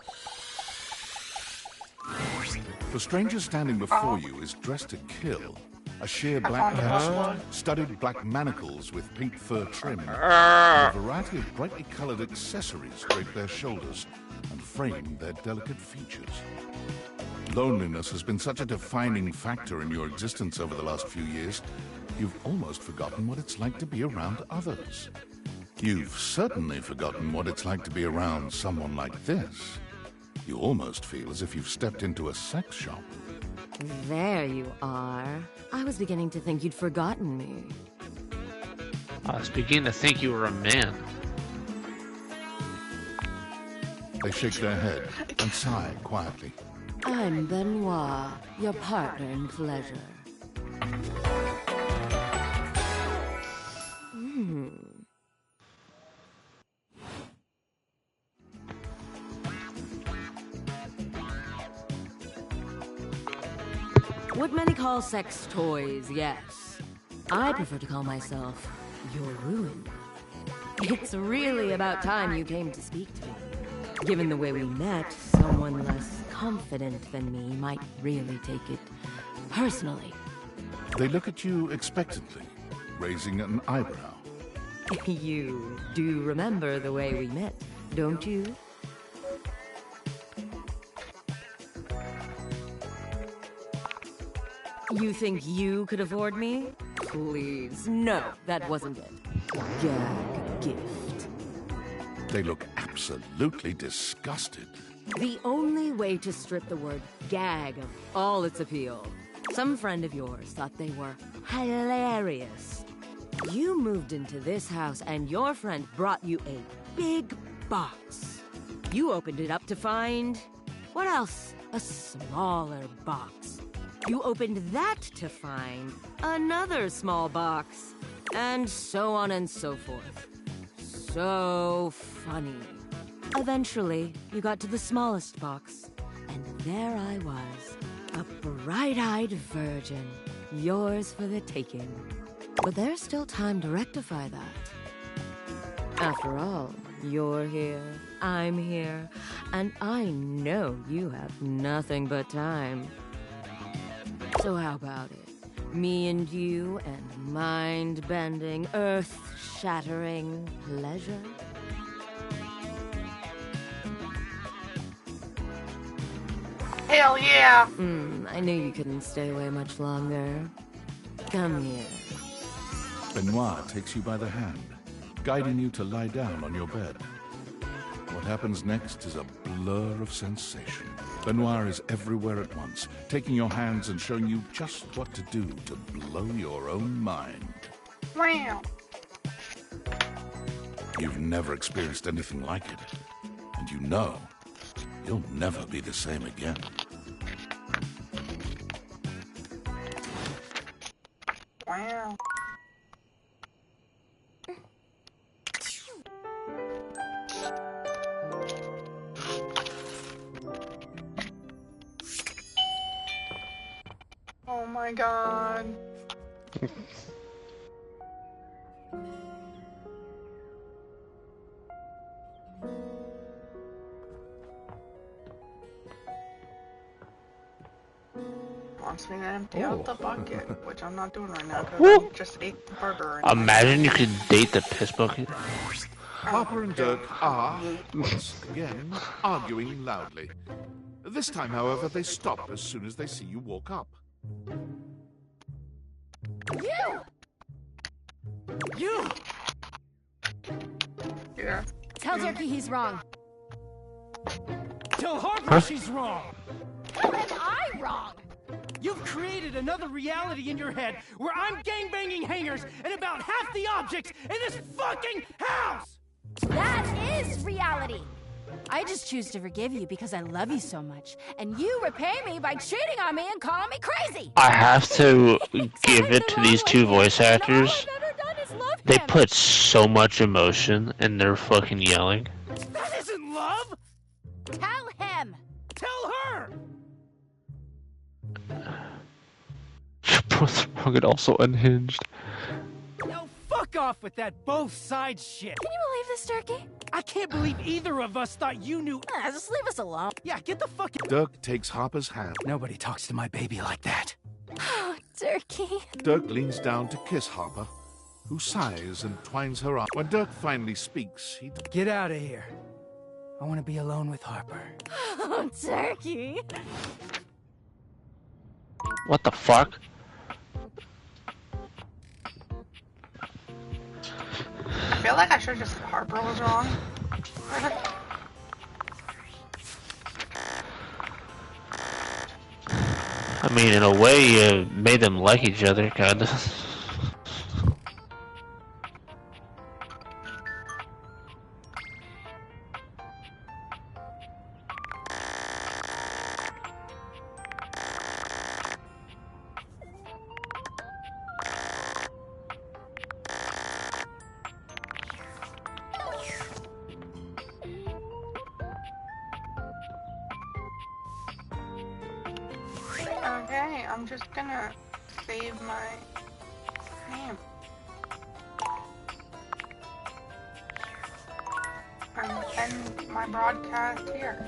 S3: The stranger standing before you is dressed to kill. A sheer black pantsuit, studded black manacles with pink fur trim, and a variety of brightly colored accessories drape their shoulders and frame their delicate features. Loneliness has been such a defining factor in your existence over the last few years, you've almost forgotten what it's like to be around others. You've certainly forgotten what it's like to be around someone like this. You almost feel as if you've stepped into a sex shop.
S5: There you are. I was beginning to think you'd forgotten me.
S2: I was beginning to think you were a man.
S3: They shake their head and sigh quietly.
S5: I'm Benoit, your partner in pleasure. What many call sex toys, yes. I prefer to call myself your ruin. It's really about time you came to speak to me. Given the way we met, someone less confident than me might really take it personally.
S3: They look at you expectantly, raising an eyebrow.
S5: You do remember the way we met, don't you? You think you could afford me? Please. No, that wasn't it. Gag gift.
S3: They look absolutely disgusted.
S5: The only way to strip the word gag of all its appeal. Some friend of yours thought they were hilarious. You moved into this house and your friend brought you a big box. You opened it up to find... what else? A smaller box. You opened that to find another small box. And so on and so forth. So funny. Eventually, you got to the smallest box. And there I was. A bright-eyed virgin. Yours for the taking. But there's still time to rectify that. After all, you're here, I'm here, and I know you have nothing but time. So how about it? Me and you and mind-bending, earth-shattering pleasure?
S1: Hell yeah!
S5: I knew you couldn't stay away much longer. Come here.
S3: Benoit takes you by the hand, guiding you to lie down on your bed. What happens next is a blur of sensation. Benoit is everywhere at once, taking your hands and showing you just what to do to blow your own mind.
S1: Wow!
S3: You've never experienced anything like it, and you know you'll never be the same again.
S1: Wow. Oh my god. Wants me to empty out the bucket, which I'm not doing right now because I just ate the burger.
S2: Imagine you could date the piss bucket.
S3: Harper and Dirk are, once again, arguing loudly. This time, however, they stop as soon as they see you walk up.
S19: You!
S1: Yeah.
S19: Tell Turkey he's wrong.
S15: Tell Harper she's wrong.
S19: Tell him I'm wrong.
S15: You've created another reality in your head where I'm gangbanging hangers and about half the objects in this fucking house!
S19: That is reality. I just choose to forgive you because I love you so much, and you repay me by cheating on me and calling me crazy.
S2: I have to give it to these two voice actors. They put so much emotion in their fucking yelling.
S15: That isn't love!
S19: Tell him!
S15: Tell her!
S2: You're both wrong and also unhinged.
S15: Now fuck off with that both sides shit.
S19: Can you believe this, Turkey?
S15: I can't believe either of us thought you knew.
S19: Just leave us alone.
S15: Yeah, get the fuck.
S3: Dirk takes Harper's hand.
S15: Nobody talks to my baby like that.
S19: Oh, Turkey.
S3: Dirk leans down to kiss Harper, who sighs and twines her arm. When Dirk finally speaks, he...
S15: Get out of here. I want to be alone with Harper.
S19: Oh, Turkey.
S2: What the fuck?
S1: I feel like I should have just said Harper was wrong.
S2: I mean, in a way, you made them like each other, kinda.
S1: Okay, I'm just gonna save my name. And end my broadcast here.